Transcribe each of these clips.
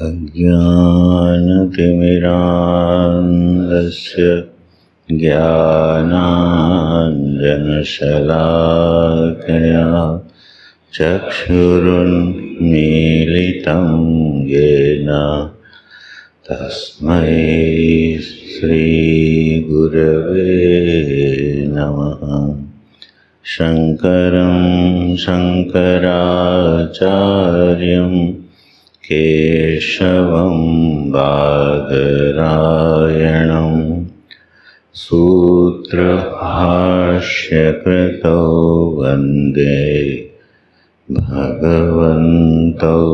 अज्ञानतिमिरान्धस्य ज्ञानाञ्जनशलाकया चक्षुरुन्मीलितं येन तस्मै श्रीगुरवे नमः। शङ्करं शङ्कराचार्यं केशवं बादरायणं सूत्रभाष्यकृतौ वन्दे भगवन्तौ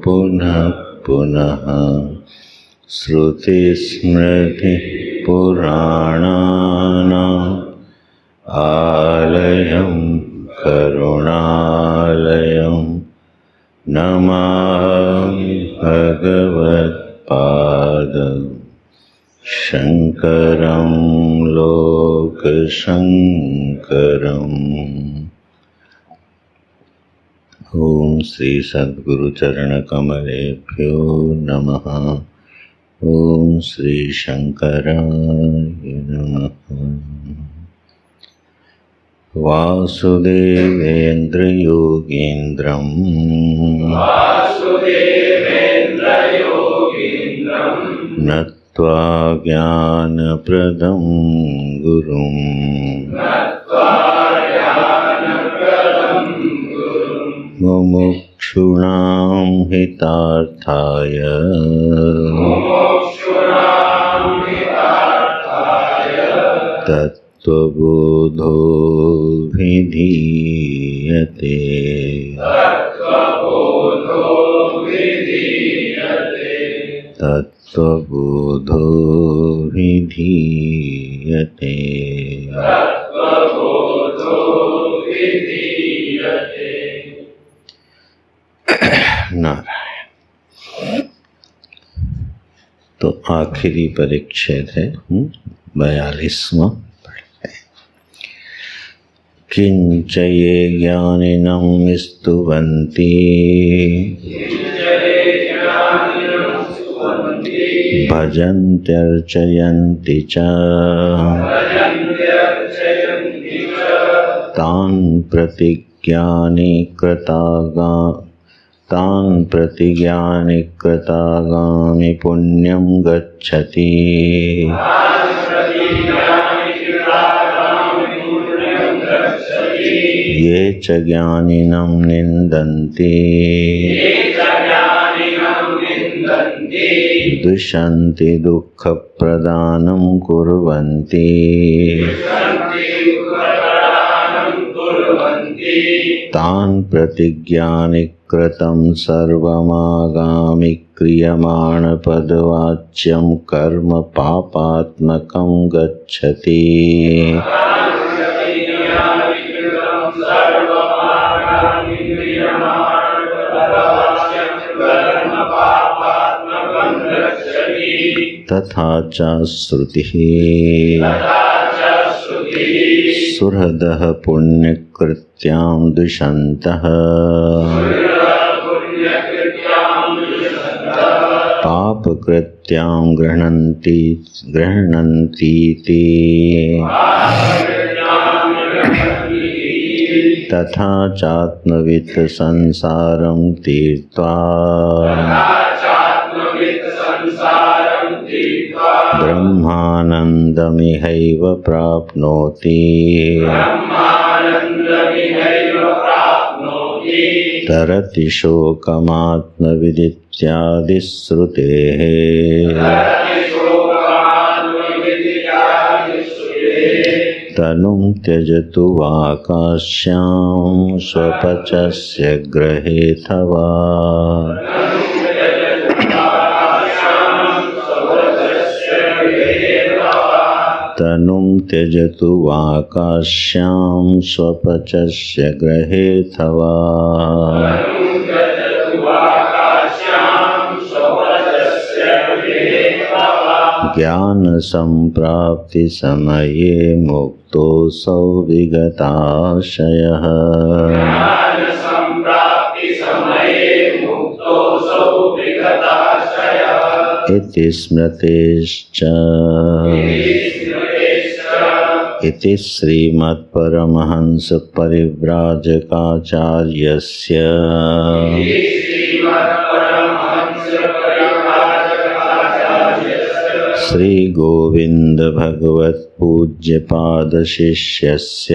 पुनः पुनः। श्रुतिस्मृतिपुराणानाम् आलयं करुणालयं नमामि भगवत्पादं शङ्करं लोकशङ्करम्। ओम श्री सद्गुरु चरण कमलेभ्यो नमः। ओम श्री शंकराय नमः। वासुदेवेन्द्र योगीन्द्रं नत्वा ज्ञानप्रदं गुरुं मुमुक्षूणां हितार्थाय तत्त्वबोधो विधीयते। तत्त्वबोधो विधीयते। नारायण। तो आखिरी परिच्छेद है 42वां। किंच ये ज्ञानिनं स्तुवन्ति भजन्त्यर्चयन्ति च तान् प्रतिज्ञानि कृतागामि पुण्यं गच्छति। ये च ज्ञानिनं निन्दन्ति दुष्यन्ति दुःखप्रदानं कुर्वन्ति। तान् प्रतिज्ञानि कृतं सर्वमागामि क्रियमाणपदवाच्यं कर्म पापात्मकं गच्छति। तथा च श्रुतिः सुहृदः पुण्यकृत्यां दुषन्तः पापकृत्यां गृह्णन्तीति। तथा चात्मवित् संसारं तीर्त्वा ब्रह्मानन्दमिहैव प्राप्नोति। तरति शोकमात्मविदित्यादिश्रुतेः। तनुं त्यजतु वा काश्यां स्वपचस्य ग्रहेथवा। तनुं त्यजतु वा काश्यां स्वपचस्य ग्रहेथवा। ज्ञान संप्राप्ति समये मुक्तोऽसौ विगताशयः। ज्ञान संप्राप्ति समये मुक्तोऽसौ विगताशयः। इति स्मृतिश्च इति श्रीमत्परमहंस परिव्राजकाचार्यस्य श्री गोविंद भगवत पूज्य पाद शिष्यस्य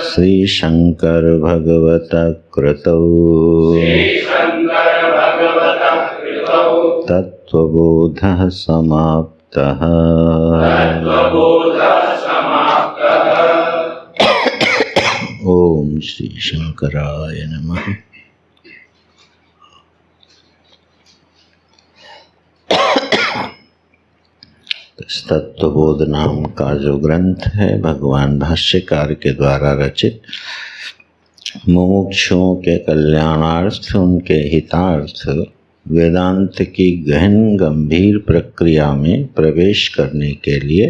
श्री शंकर भगवत कृतौ तत्वबोधः समाप्तः। ओम श्री शंकराय नमः। तत्वबोध नाम का जो ग्रंथ है भगवान भाष्यकार के द्वारा रचित, मुमुक्षुओं के कल्याणार्थ, उनके हितार्थ वेदांत की गहन गंभीर प्रक्रिया में प्रवेश करने के लिए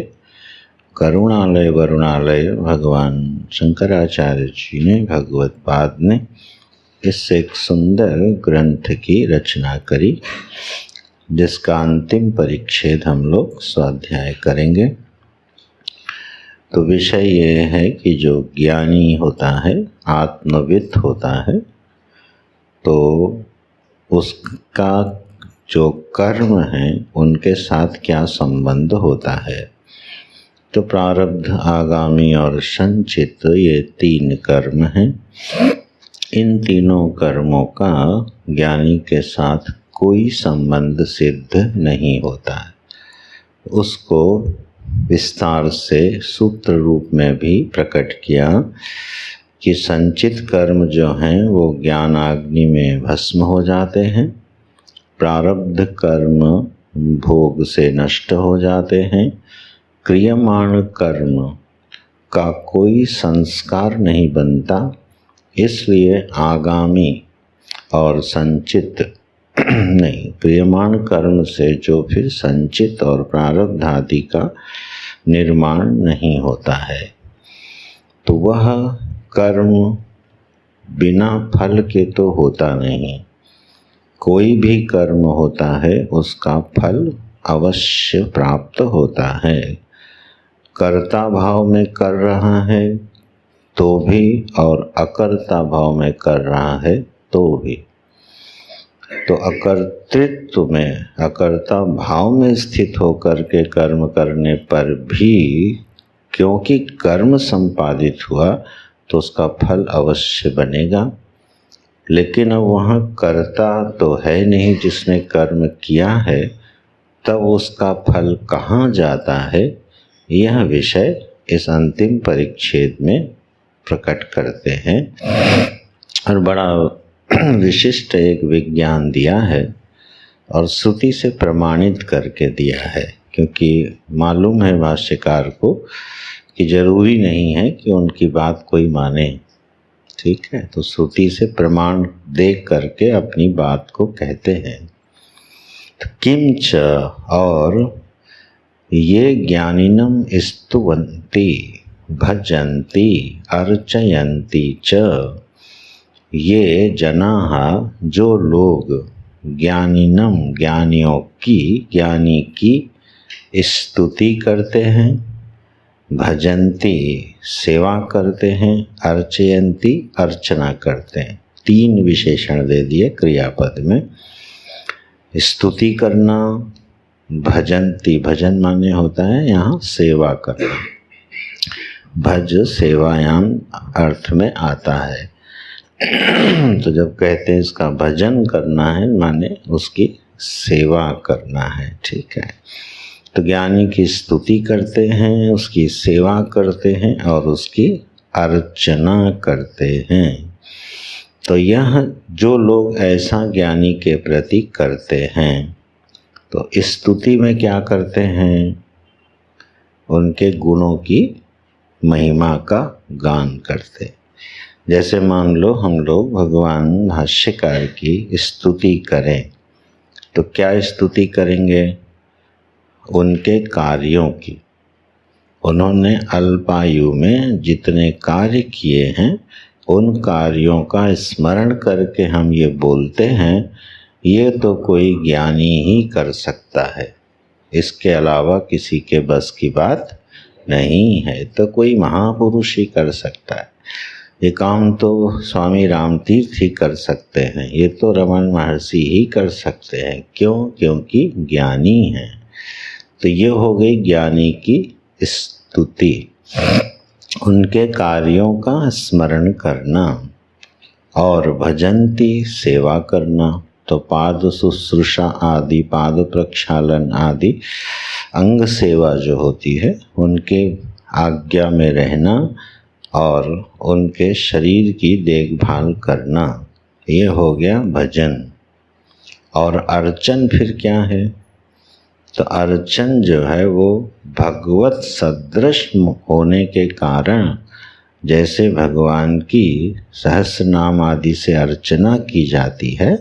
करुणालय वरुणालय भगवान शंकराचार्य जी ने, भगवत पाद ने इस एक सुंदर ग्रंथ की रचना करी, जिसका अंतिम परिच्छेद हम लोग स्वाध्याय करेंगे। तो विषय ये है कि जो ज्ञानी होता है, आत्मविद होता है, तो उसका जो कर्म है उनके साथ क्या संबंध होता है। तो प्रारब्ध, आगामी और संचित, ये तीन कर्म हैं। इन तीनों कर्मों का ज्ञानी के साथ कोई संबंध सिद्ध नहीं होता है। उसको विस्तार से सूत्र रूप में भी प्रकट किया कि संचित कर्म जो हैं वो ज्ञान अग्नि में भस्म हो जाते हैं, प्रारब्ध कर्म भोग से नष्ट हो जाते हैं, क्रियमाण कर्म का कोई संस्कार नहीं बनता, इसलिए आगामी और संचित नहीं, क्रियमाण कर्म से जो फिर संचित और प्रारब्ध आदि का निर्माण नहीं होता है। तो वह कर्म बिना फल के तो होता नहीं। कोई भी कर्म होता है उसका फल अवश्य प्राप्त होता है। कर्ता भाव में कर रहा है तो भी और अकर्ता भाव में कर रहा है तो भी। तो अकर्तृत्व में, अकर्ता भाव में स्थित होकर के कर्म करने पर भी क्योंकि कर्म संपादित हुआ तो उसका फल अवश्य बनेगा। लेकिन अब वहाँ कर्ता तो है नहीं जिसने कर्म किया है, तब उसका फल कहाँ जाता है, यह विषय इस अंतिम परिच्छेद में प्रकट करते हैं। और बड़ा विशिष्ट एक विज्ञान दिया है और श्रुति से प्रमाणित करके दिया है, क्योंकि मालूम है भाष्यकार को कि जरूरी नहीं है कि उनकी बात कोई माने, ठीक है। तो श्रुति से प्रमाण देख करके अपनी बात को कहते हैं। तो किंच, और ये ज्ञानिनम स्तुवन्ति भजन्ति अर्चयन्ति च, ये जनाः, जो लोग ज्ञानिनम, ज्ञानियों की, ज्ञानी की स्तुति करते हैं, भजन्ति सेवा करते हैं, अर्चयन्ति अर्चना करते हैं। तीन विशेषण दे दिए क्रियापद में। स्तुति करना, भजन्ति, भजन माने होता है यहाँ सेवा करना, भज सेवायाम अर्थ में आता है। तो जब कहते हैं इसका भजन करना है, माने उसकी सेवा करना है, ठीक है। तो ज्ञानी की स्तुति करते हैं, उसकी सेवा करते हैं और उसकी अर्चना करते हैं। तो यह जो लोग ऐसा ज्ञानी के प्रति करते हैं, तो स्तुति में क्या करते हैं, उनके गुणों की महिमा का गान करते। जैसे मान लो हम लोग भगवान भाष्यकार की स्तुति करें, तो क्या स्तुति करेंगे, उनके कार्यों की। उन्होंने अल्पायु में जितने कार्य किए हैं उन कार्यों का स्मरण करके हम ये बोलते हैं ये तो कोई ज्ञानी ही कर सकता है, इसके अलावा किसी के बस की बात नहीं है, तो कोई महापुरुष ही कर सकता है। ये काम तो स्वामी राम तीर्थ ही कर सकते हैं, ये तो रमन महर्षि ही कर सकते हैं। क्यों? क्योंकि ज्ञानी हैं। तो ये हो गई ज्ञानी की स्तुति, उनके कार्यों का स्मरण करना। और भजंती सेवा करना, तो पाद शुश्रूषा आदि, पाद प्रक्षालन आदि अंग सेवा जो होती है उनके आज्ञा में रहना और उनके शरीर की देखभाल करना, ये हो गया भजन। और अर्चन फिर क्या है? तो अर्चन जो है वो भगवत सदृश होने के कारण, जैसे भगवान की सहस्र नाम आदि से अर्चना की जाती है,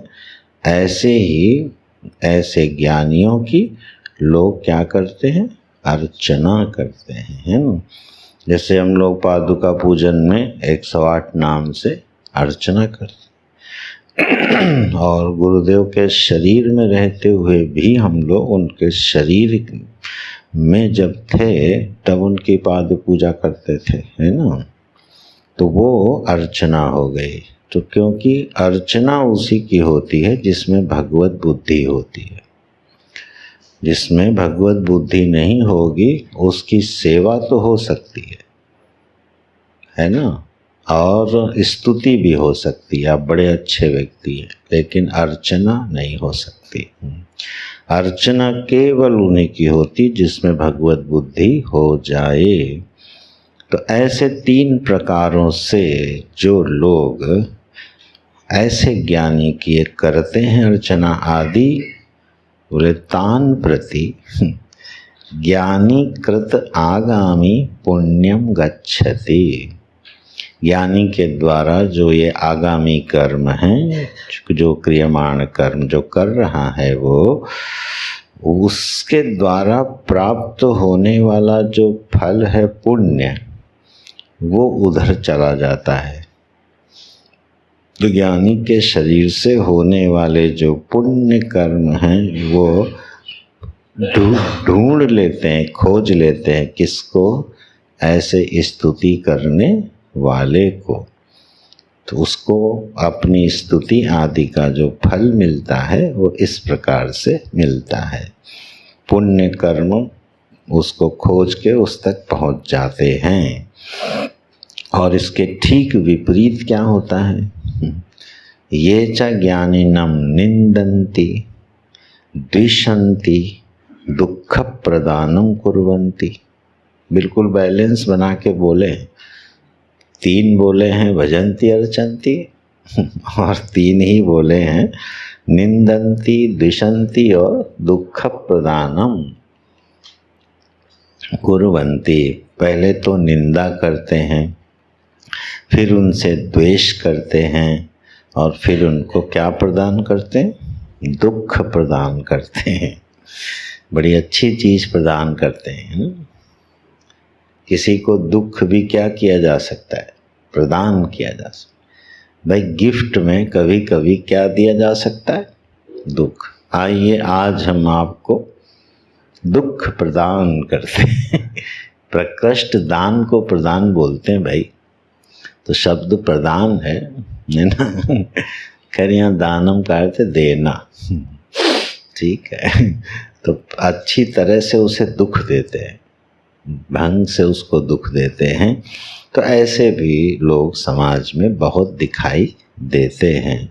ऐसे ही ऐसे ज्ञानियों की लोग क्या करते हैं? अर्चना करते हैं, है ना। जैसे हम लोग पादुका पूजन में 108 नाम से अर्चना करते हैं और गुरुदेव के शरीर में रहते हुए भी हम लोग उनके शरीर में जब थे तब उनकी पाद पूजा करते थे, है ना। तो वो अर्चना हो गई। तो क्योंकि अर्चना उसी की होती है जिसमें भगवत बुद्धि होती है। जिसमें भगवत बुद्धि नहीं होगी उसकी सेवा तो हो सकती है ना, और स्तुति भी हो सकती है, आप बड़े अच्छे व्यक्ति हैं, लेकिन अर्चना नहीं हो सकती। अर्चना केवल उन्हीं की होती जिसमें भगवत बुद्धि हो जाए। तो ऐसे 3 प्रकारों से जो लोग ऐसे ज्ञानी किए करते हैं अर्चना आदि, बोले तान प्रति ज्ञानी कृत आगामी पुण्यम गच्छति। ज्ञानी के द्वारा जो ये आगामी कर्म हैं, जो क्रियमाण कर्म जो कर रहा है, वो उसके द्वारा प्राप्त होने वाला जो फल है पुण्य, वो उधर चला जाता है। तो ज्ञानी के शरीर से होने वाले जो पुण्य कर्म हैं वो ढूंढ लेते हैं, खोज लेते हैं, किसको? ऐसे स्तुति करने वाले को। तो उसको अपनी स्तुति आदि का जो फल मिलता है वो इस प्रकार से मिलता है। पुण्य कर्म उसको खोज के उस तक पहुंच जाते हैं। और इसके ठीक विपरीत क्या होता है? ये च ज्ञानिनम निंदन्ति द्विषन्ति दुख प्रदानम कुर्वन्ति। बिल्कुल बैलेंस बना के बोले। 3 बोले हैं भजन्ति अर्चन्ति और 3 ही बोले हैं निंदन्ति द्विषन्ति और दुख प्रदानम कुर्वन्ति। पहले तो निंदा करते हैं, फिर उनसे द्वेष करते हैं, और फिर उनको क्या प्रदान करते हैं? दुख प्रदान करते हैं। बड़ी अच्छी चीज़ प्रदान करते हैं ना? किसी को दुख भी क्या किया जा सकता है? प्रदान किया जा सकता है। भाई गिफ्ट में कभी कभी क्या दिया जा सकता है? दुख। आइए आज हम आपको दुख प्रदान करते हैं। प्रकृष्ट दान को प्रदान बोलते हैं भाई, तो शब्द प्रदान है ना। खैर यहाँ दानम का अर्थ है देना, ठीक है। तो अच्छी तरह से उसे दुख देते हैं, ढंग से उसको दुख देते हैं। तो ऐसे भी लोग समाज में बहुत दिखाई देते हैं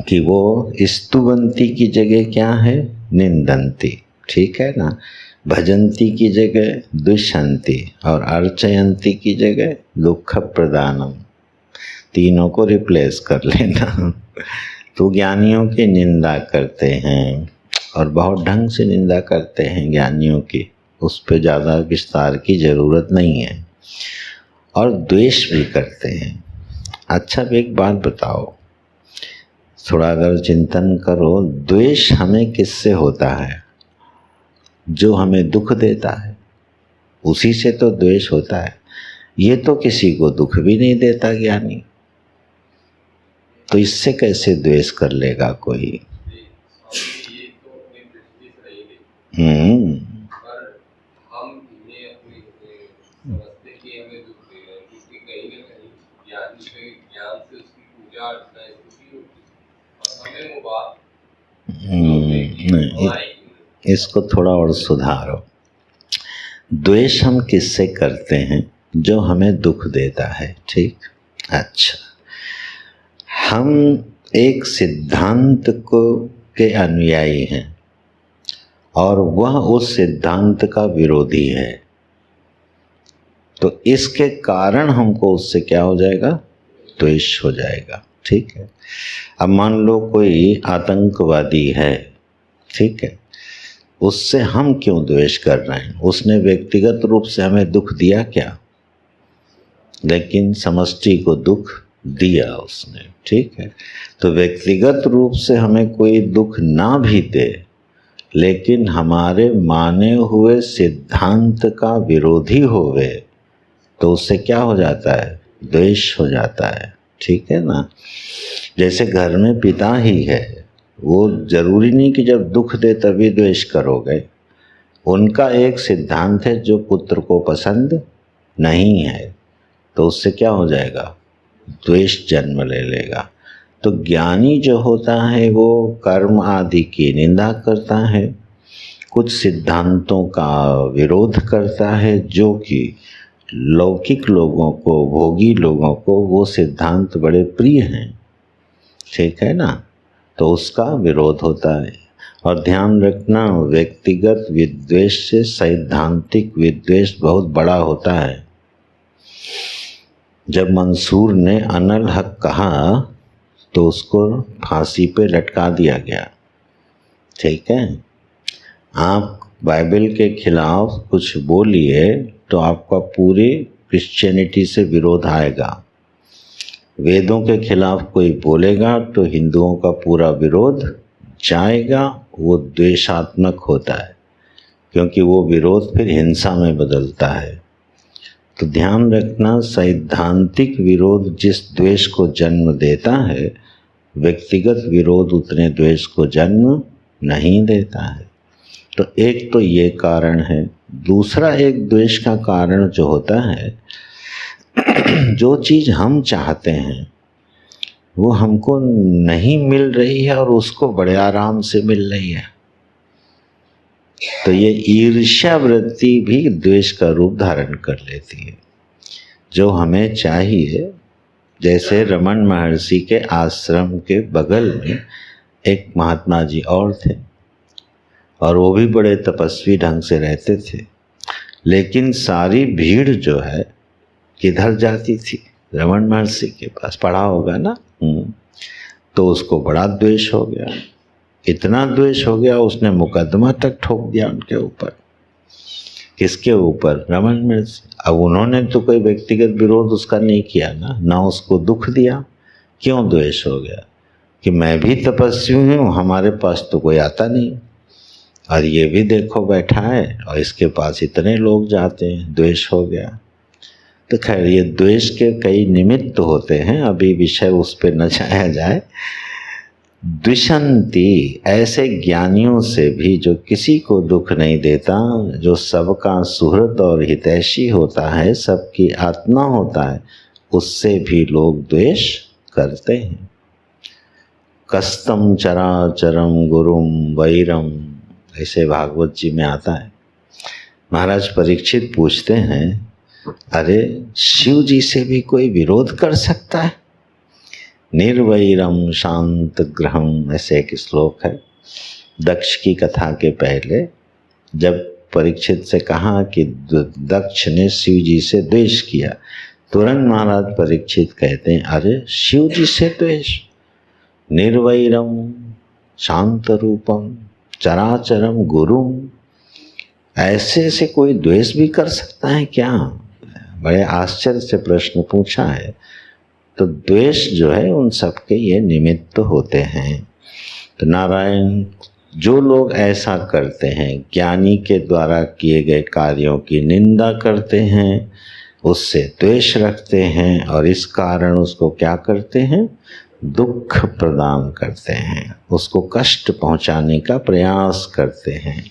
कि वो स्तुवंती की जगह क्या है? निंदंती, ठीक है ना। भजंती की जगह दुष्यंती और अर्चयंती की जगह दुख प्रदानम। तीनों को रिप्लेस कर लेना। तो ज्ञानियों की निंदा करते हैं और बहुत ढंग से निंदा करते हैं ज्ञानियों की, उस पर ज़्यादा विस्तार की ज़रूरत नहीं है। और द्वेष भी करते हैं। अच्छा एक बात बताओ, थोड़ा अगर चिंतन करो, द्वेष हमें किससे होता है? जो हमें दुख देता है उसी से तो द्वेष होता है। ये तो किसी को दुख भी नहीं देता ज्ञानी, तो इससे कैसे द्वेष कर लेगा कोई? नहीं, इसको थोड़ा और सुधारो। द्वेष हम किससे करते हैं? जो हमें दुख देता है, ठीक? अच्छा, हम एक सिद्धांत को के अनुयायी हैं और वह उस सिद्धांत का विरोधी है, तो इसके कारण हमको उससे क्या हो जाएगा? द्वेष हो जाएगा, ठीक है? अब मान लो कोई आतंकवादी है, ठीक है, उससे हम क्यों द्वेष कर रहे हैं? उसने व्यक्तिगत रूप से हमें दुख दिया क्या? लेकिन समष्टि को दुख दिया उसने, ठीक है? तो व्यक्तिगत रूप से हमें कोई दुख ना भी दे, लेकिन हमारे माने हुए सिद्धांत का विरोधी होवे, तो उससे क्या हो जाता है? द्वेष हो जाता है, ठीक है ना? जैसे घर में पिता ही है, वो जरूरी नहीं कि जब दुख दे तभी द्वेष करोगे। उनका एक सिद्धांत है जो पुत्र को पसंद नहीं है, तो उससे क्या हो जाएगा? द्वेष जन्म ले लेगा। तो ज्ञानी जो होता है वो कर्म आदि की निंदा करता है, कुछ सिद्धांतों का विरोध करता है जो कि लौकिक लोगों को, भोगी लोगों को वो सिद्धांत बड़े प्रिय हैं, ठीक है ना? तो उसका विरोध होता है। और ध्यान रखना, व्यक्तिगत विद्वेष से सैद्धांतिक विद्वेष बहुत बड़ा होता है। जब मंसूर ने अनल हक कहा तो उसको फांसी पे लटका दिया गया, ठीक है? आप बाइबल के खिलाफ कुछ बोलिए तो आपका पूरी क्रिश्चियनिटी से विरोध आएगा। वेदों के खिलाफ कोई बोलेगा तो हिंदुओं का पूरा विरोध जाएगा। वो द्वेषात्मक होता है, क्योंकि वो विरोध फिर हिंसा में बदलता है। तो ध्यान रखना, सैद्धांतिक विरोध जिस द्वेष को जन्म देता है, व्यक्तिगत विरोध उतने द्वेष को जन्म नहीं देता है। तो एक तो ये कारण है। दूसरा एक द्वेष का कारण जो होता है, जो चीज़ हम चाहते हैं वो हमको नहीं मिल रही है और उसको बड़े आराम से मिल रही है, तो ये ईर्ष्या वृत्ति भी द्वेष का रूप धारण कर लेती है। जो हमें चाहिए, जैसे रमन महर्षि के आश्रम के बगल में एक महात्मा जी और थे, और वो भी बड़े तपस्वी ढंग से रहते थे, लेकिन सारी भीड़ जो है किधर जाती थी? रमन महर्षि के पास। पढ़ा होगा ना? तो उसको बड़ा द्वेष हो गया, इतना द्वेष हो गया उसने मुकदमा तक ठोक दिया उनके ऊपर। किसके ऊपर? रमन महर्षि। अब उन्होंने तो कोई व्यक्तिगत विरोध उसका नहीं किया ना उसको दुख दिया। क्यों द्वेष हो गया? कि मैं भी तपस्वी हूँ, हमारे पास तो कोई आता नहीं, और ये भी देखो बैठा है और इसके पास इतने लोग जाते हैं, द्वेष हो गया। तो खैर, ये द्वेष के कई निमित्त होते हैं, अभी विषय उस पर न जाया जाए। द्विषंती, ऐसे ज्ञानियों से भी जो किसी को दुख नहीं देता, जो सबका सुहृद और हितैषी होता है, सबकी आत्मा होता है, उससे भी लोग द्वेष करते हैं। कस्तम चराचरम गुरुम वैरम, ऐसे भागवत जी में आता है। महाराज परीक्षित पूछते हैं, अरे शिव जी से भी कोई विरोध कर सकता है? निर्वैरम शांत ग्रहम, ऐसे एक श्लोक है। दक्ष की कथा के पहले जब परीक्षित से कहा कि दक्ष ने शिव जी से द्वेष किया, तुरंत महाराज परीक्षित कहते हैं, अरे शिव जी से द्वेष? निर्वैरम शांत रूपम चराचरम गुरुम, ऐसे से कोई द्वेष भी कर सकता है क्या? बड़े आश्चर्य से प्रश्न पूछा है। तो द्वेष जो है उन सबके ये निमित्त होते हैं। तो नारायण, जो लोग ऐसा करते हैं, ज्ञानी के द्वारा किए गए कार्यों की निंदा करते हैं, उससे द्वेष रखते हैं और इस कारण उसको क्या करते हैं, दुख प्रदान करते हैं, उसको कष्ट पहुंचाने का प्रयास करते हैं।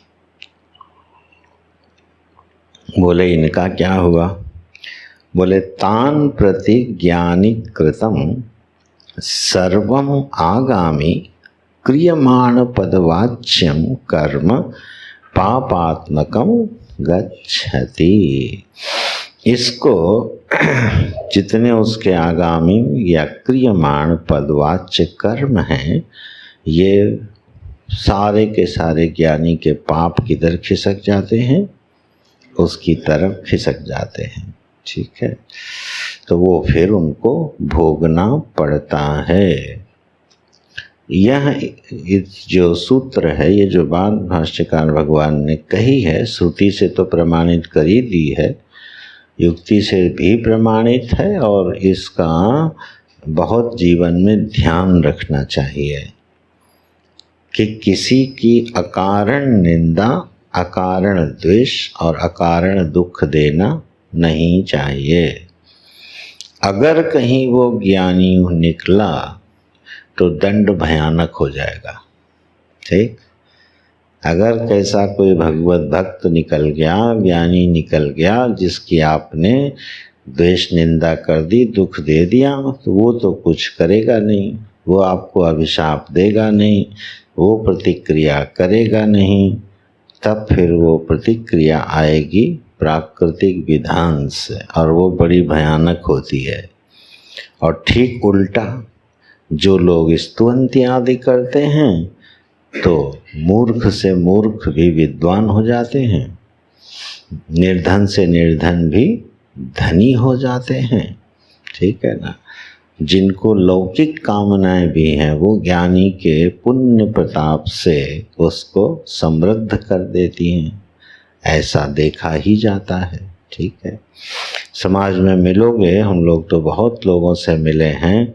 बोले इनका क्या हुआ? बोले तान प्रति ज्ञानी कृतम सर्वम आगामी क्रियमाण पदवाच्यम कर्म पापात्मकम गच्छति। इसको जितने उसके आगामी या क्रियमाण पदवाच्य कर्म हैं, ये सारे के सारे ज्ञानी के पाप किधर खिसक जाते हैं, उसकी तरफ खिसक जाते हैं। ठीक है, तो वो फिर उनको भोगना पड़ता है। यह जो सूत्र है, ये जो बात भाष्यकार भगवान ने कही है, श्रुति से तो प्रमाणित कर ही दी है, युक्ति से भी प्रमाणित है, और इसका बहुत जीवन में ध्यान रखना चाहिए कि किसी की अकारण निंदा, अकारण द्वेष और अकारण दुख देना नहीं चाहिए। अगर कहीं वो ज्ञानी निकला तो दंड भयानक हो जाएगा। ठीक, अगर कैसा कोई भगवत भक्त निकल गया, ज्ञानी निकल गया, जिसकी आपने द्वेष निंदा कर दी, दुख दे दिया, तो वो तो कुछ करेगा नहीं, वो आपको अभिशाप देगा नहीं, वो प्रतिक्रिया करेगा नहीं। तब फिर वो प्रतिक्रिया आएगी प्राकृतिक विधान से, और वो बड़ी भयानक होती है। और ठीक उल्टा, जो लोग स्तुति आदि करते हैं तो मूर्ख से मूर्ख भी विद्वान हो जाते हैं, निर्धन से निर्धन भी धनी हो जाते हैं। ठीक है ना, जिनको लौकिक कामनाएं भी हैं, वो ज्ञानी के पुण्य प्रताप से उसको समृद्ध कर देती हैं। ऐसा देखा ही जाता है। ठीक है, समाज में मिलोगे, हम लोग तो बहुत लोगों से मिले हैं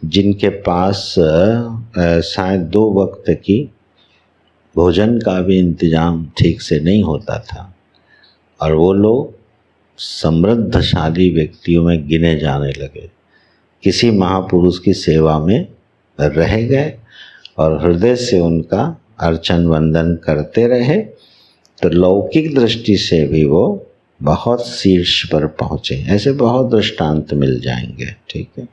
जिनके पास शायद 2 वक्त की भोजन का भी इंतजाम ठीक से नहीं होता था, और वो लोग समृद्धशाली व्यक्तियों में गिने जाने लगे। किसी महापुरुष की सेवा में रह गए और हृदय से उनका अर्चन वंदन करते रहे, तो लौकिक दृष्टि से भी वो बहुत शीर्ष पर पहुँचे। ऐसे बहुत दृष्टांत मिल जाएंगे। ठीक है,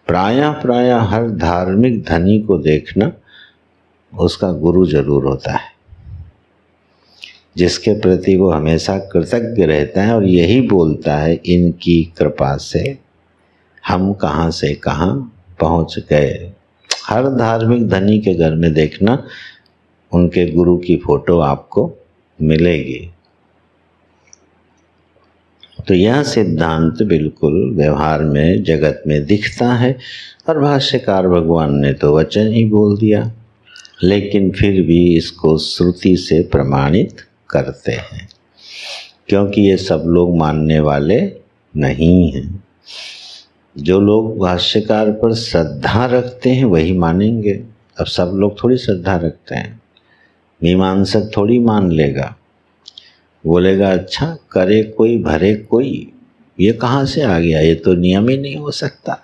प्रायः हर धार्मिक धनी को देखना उसका गुरु जरूर होता है, जिसके प्रति वो हमेशा कृतज्ञ रहता है और यही बोलता है, इनकी कृपा से हम कहाँ से कहाँ पहुँच गए। हर धार्मिक धनी के घर में देखना उनके गुरु की फोटो आपको मिलेगी। तो यह सिद्धांत बिल्कुल व्यवहार में जगत में दिखता है, और भाष्यकार भगवान ने तो वचन ही बोल दिया, लेकिन फिर भी इसको श्रुति से प्रमाणित करते हैं, क्योंकि ये सब लोग मानने वाले नहीं हैं। जो लोग भाष्यकार पर श्रद्धा रखते हैं वही मानेंगे। अब सब लोग थोड़ी श्रद्धा रखते हैं, मीमांसक थोड़ी मान लेगा, बोलेगा अच्छा करे कोई भरे कोई, ये कहाँ से आ गया, ये तो नियम ही नहीं हो सकता।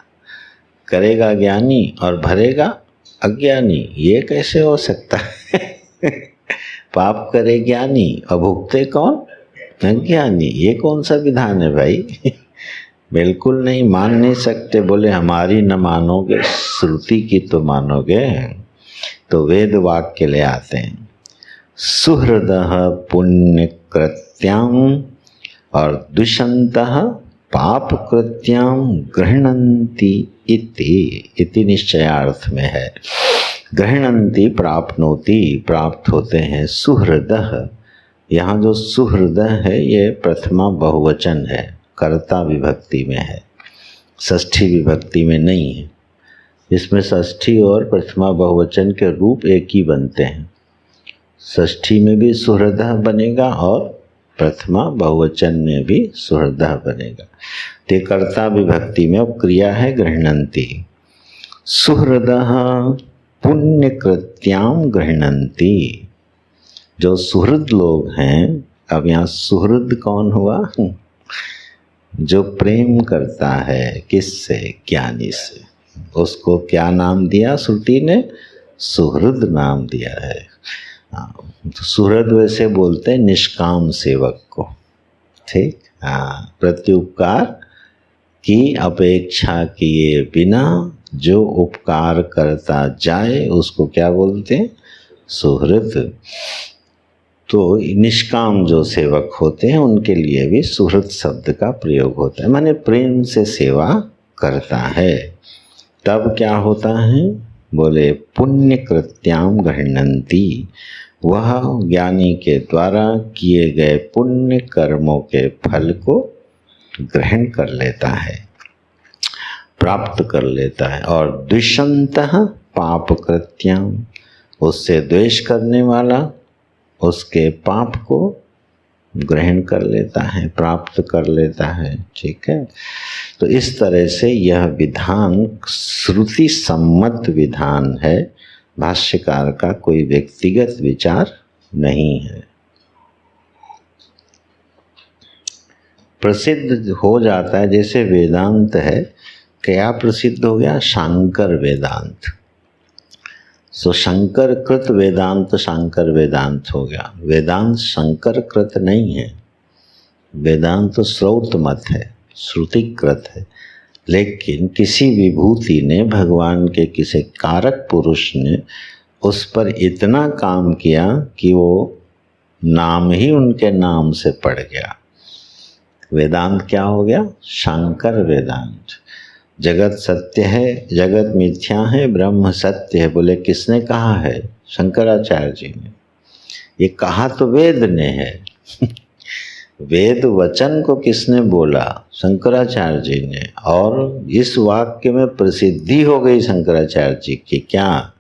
करेगा ज्ञानी और भरेगा अज्ञानी, ये कैसे हो सकता है। पाप करे ज्ञानी और भुगते कौन, अज्ञानी, ये कौन सा विधान है भाई। बिल्कुल नहीं, मान नहीं सकते। बोले हमारी न मानोगे, श्रुति की तो मानोगे। तो वेद वाक्य ले आते हैं, सुहृदः पुण्य कृत्याम और दुष्यन्तः पाप कृत्याम गृह्णन्ति इति निश्चयार्थ में है। गृह्णन्ति प्राप्नोति, प्राप्त होते हैं। सुहृदः, यहाँ जो सुहृदः है ये प्रथमा बहुवचन है, कर्ता विभक्ति में है, षष्ठी विभक्ति में नहीं है। इसमें षष्ठी और प्रथमा बहुवचन के रूप एक ही बनते हैं। षष्ठी में भी सुहृदः बनेगा और प्रथमा बहुवचन में भी सुहृदः बनेगा। ते कर्ता विभक्ति में अब क्रिया है गृह्णन्ति। सुहृदः पुण्य कृत्याम गृह्णन्ति, जो सुहृद लोग हैं। अब यहाँ सुहृद कौन हुआ, जो प्रेम करता है किससे? ज्ञानी से। उसको क्या नाम दिया श्रुति ने? सुहृद नाम दिया है। तो सुहृद वैसे बोलते हैं निष्काम सेवक को, ठीक। हाँ, प्रत्युपकार की अपेक्षा किए बिना जो उपकार करता जाए उसको क्या बोलते हैं? सुहृद। तो निष्काम जो सेवक होते हैं उनके लिए भी सुहृद शब्द का प्रयोग होता है, माने प्रेम से सेवा करता है। तब क्या होता है? बोले पुण्य कृत्याम गृह्णन्ति, वह ज्ञानी के द्वारा किए गए पुण्य कर्मों के फल को ग्रहण कर लेता है, प्राप्त कर लेता है। और द्विषन्तः पाप कृत्याम, उससे द्वेष करने वाला उसके पाप को ग्रहण कर लेता है, प्राप्त कर लेता है, ठीक है। तो इस तरह से यह विधान श्रुति सम्मत विधान है, भाष्यकार का कोई व्यक्तिगत विचार नहीं है। प्रसिद्ध हो जाता है, जैसे वेदांत है, क्या प्रसिद्ध हो गया? शांकर वेदांत। सो शंकर कृत वेदांत शांकर वेदांत हो गया। वेदांत शंकर कृत नहीं है, वेदांत श्रौत मत है, श्रुतिकृत है। लेकिन किसी विभूति ने, भगवान के किसी कारक पुरुष ने उस पर इतना काम किया कि वो नाम ही उनके नाम से पड़ गया। वेदांत क्या हो गया? शंकर वेदांत। जगत सत्य है, जगत मिथ्या है, ब्रह्म सत्य है, बोले किसने कहा है? शंकराचार्य जी ने। ये कहा तो वेद ने है वेद वचन को किसने बोला? शंकराचार्य जी ने। और इस वाक्य में प्रसिद्धि हो गई शंकराचार्य जी की, क्या?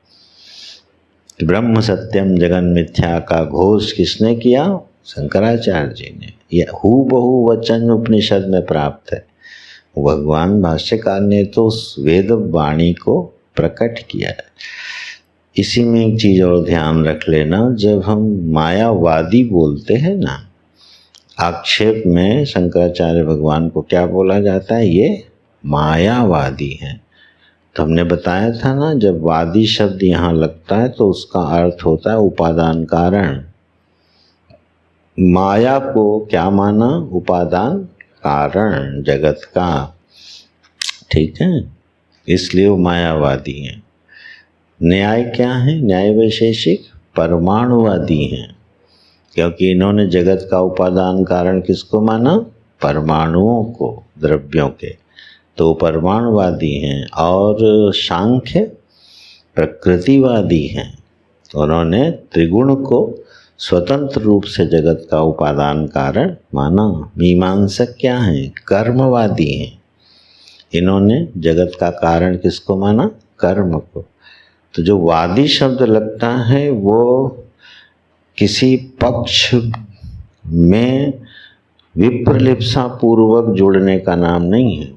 ब्रह्म सत्यम जगन मिथ्या का घोष किसने किया? शंकराचार्य जी ने। यह हूबहू वचन उपनिषद में प्राप्त है। भगवान भाष्यकार ने तो उस वेद वाणी को प्रकट किया है। इसी में एक चीज और ध्यान रख लेना, जब हम मायावादी बोलते हैं ना, आक्षेप में शंकराचार्य भगवान को क्या बोला जाता है? ये मायावादी हैं। तो हमने बताया था ना, जब वादी शब्द यहाँ लगता है तो उसका अर्थ होता है उपादान कारण। माया को क्या माना? उपादान कारण जगत का, ठीक है। इसलिए वो मायावादी हैं। न्याय क्या है? न्याय वैशेषिक परमाणुवादी हैं, क्योंकि इन्होंने जगत का उपादान कारण किसको माना? परमाणुओं को, द्रव्यों के। तो परमाणुवादी हैं। और सांख्य प्रकृतिवादी हैं, उन्होंने त्रिगुण को स्वतंत्र रूप से जगत का उपादान कारण माना। मीमांसक क्या हैं? कर्मवादी हैं, इन्होंने जगत का कारण किसको माना? कर्म को। तो जो वादी शब्द लगता है वो किसी पक्ष में विप्रलिप्सा पूर्वक जुड़ने का नाम नहीं है।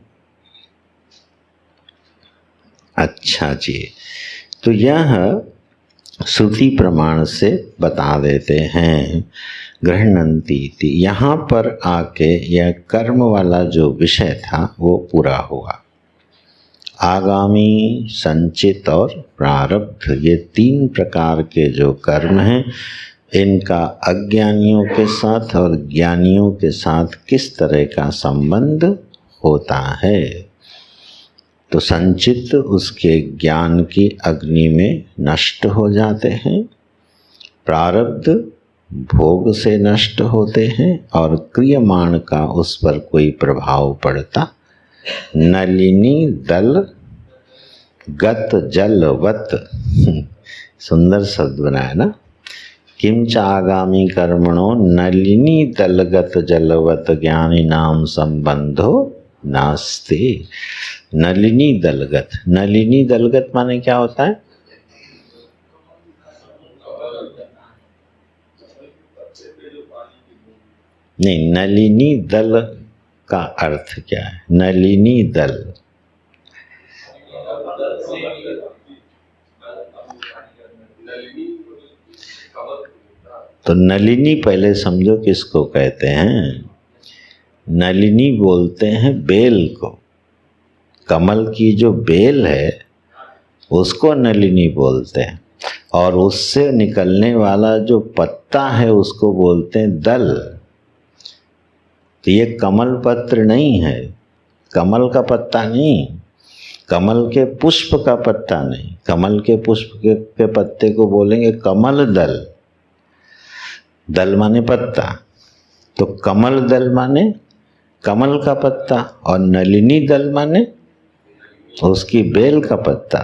अच्छा जी, तो यह श्रुति प्रमाण से बता देते हैं। गृह्णन्ति इति, यहाँ पर आके यह कर्म वाला जो विषय था वो पूरा हुआ। आगामी, संचित और प्रारब्ध, ये तीन प्रकार के जो कर्म हैं, इनका अज्ञानियों के साथ और ज्ञानियों के साथ किस तरह का संबंध होता है। तो संचित उसके ज्ञान की अग्नि में नष्ट हो जाते हैं, प्रारब्ध भोग से नष्ट होते हैं, और क्रियमाण का उस पर कोई प्रभाव पड़ता। नलिनी दल गत जलवत, सुंदर शब्द बनाया ना। किंच आगामी कर्मणो नलिनी दलगत जलवत ज्ञानी नाम संबंधो नास्ति। नलिनी दलगत, नलिनी दलगत माने क्या होता है? नहीं, नलिनी दल का अर्थ क्या है? नलिनी दल, तो नलिनी पहले समझो किसको कहते हैं। नलिनी बोलते हैं बेल को। कमल की जो बेल है उसको नलिनी बोलते हैं, और उससे निकलने वाला जो पत्ता है उसको बोलते हैं दल। तो ये कमल पत्र नहीं है, कमल का पत्ता नहीं, कमल के पुष्प का पत्ता नहीं, कमल के पुष्प के पत्ते को बोलेंगे कमल दल। दल माने पत्ता, तो कमल दल माने कमल का पत्ता, और नलिनी दल माने उसकी बेल का पत्ता।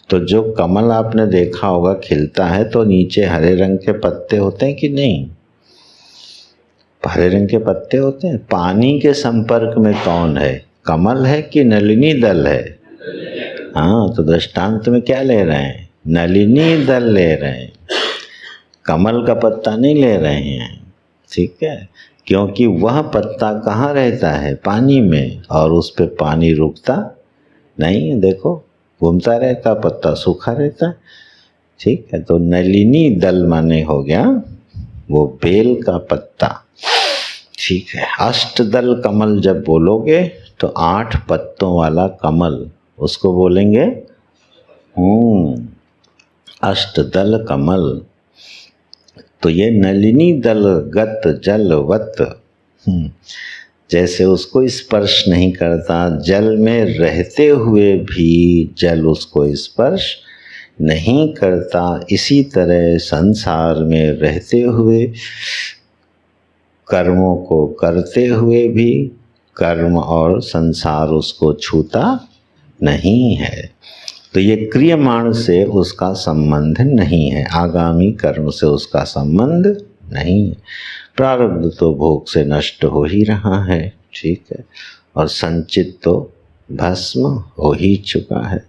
तो जो कमल आपने देखा होगा खिलता है तो नीचे हरे रंग के पत्ते होते हैं कि नहीं? हरे रंग के पत्ते होते हैं। पानी के संपर्क में कौन है, कमल है कि नलिनी दल है? हाँ, तो दृष्टांत में क्या ले रहे हैं? नलिनी दल ले रहे हैं, कमल का पत्ता नहीं ले रहे हैं। ठीक है, क्योंकि वह पत्ता कहाँ रहता है? पानी में, और उस पे पानी रुकता नहीं है। देखो घूमता रहता, पत्ता सूखा रहता। ठीक है, तो नलिनी दल माने हो गया वो बेल का पत्ता। ठीक है, अष्टदल कमल जब बोलोगे तो 8 पत्तों वाला कमल, उसको बोलेंगे अष्टदल कमल। तो ये नलिनी दल गत जलवत, जैसे उसको स्पर्श नहीं करता, जल में रहते हुए भी जल उसको स्पर्श नहीं करता, इसी तरह संसार में रहते हुए, कर्मों को करते हुए भी कर्म और संसार उसको छूता नहीं है। तो ये क्रियमाण से उसका संबंध नहीं है, आगामी कर्म से उसका संबंध नहीं है। प्रारब्ध तो भोग से नष्ट हो ही रहा है, ठीक है, और संचित तो भस्म हो ही चुका है।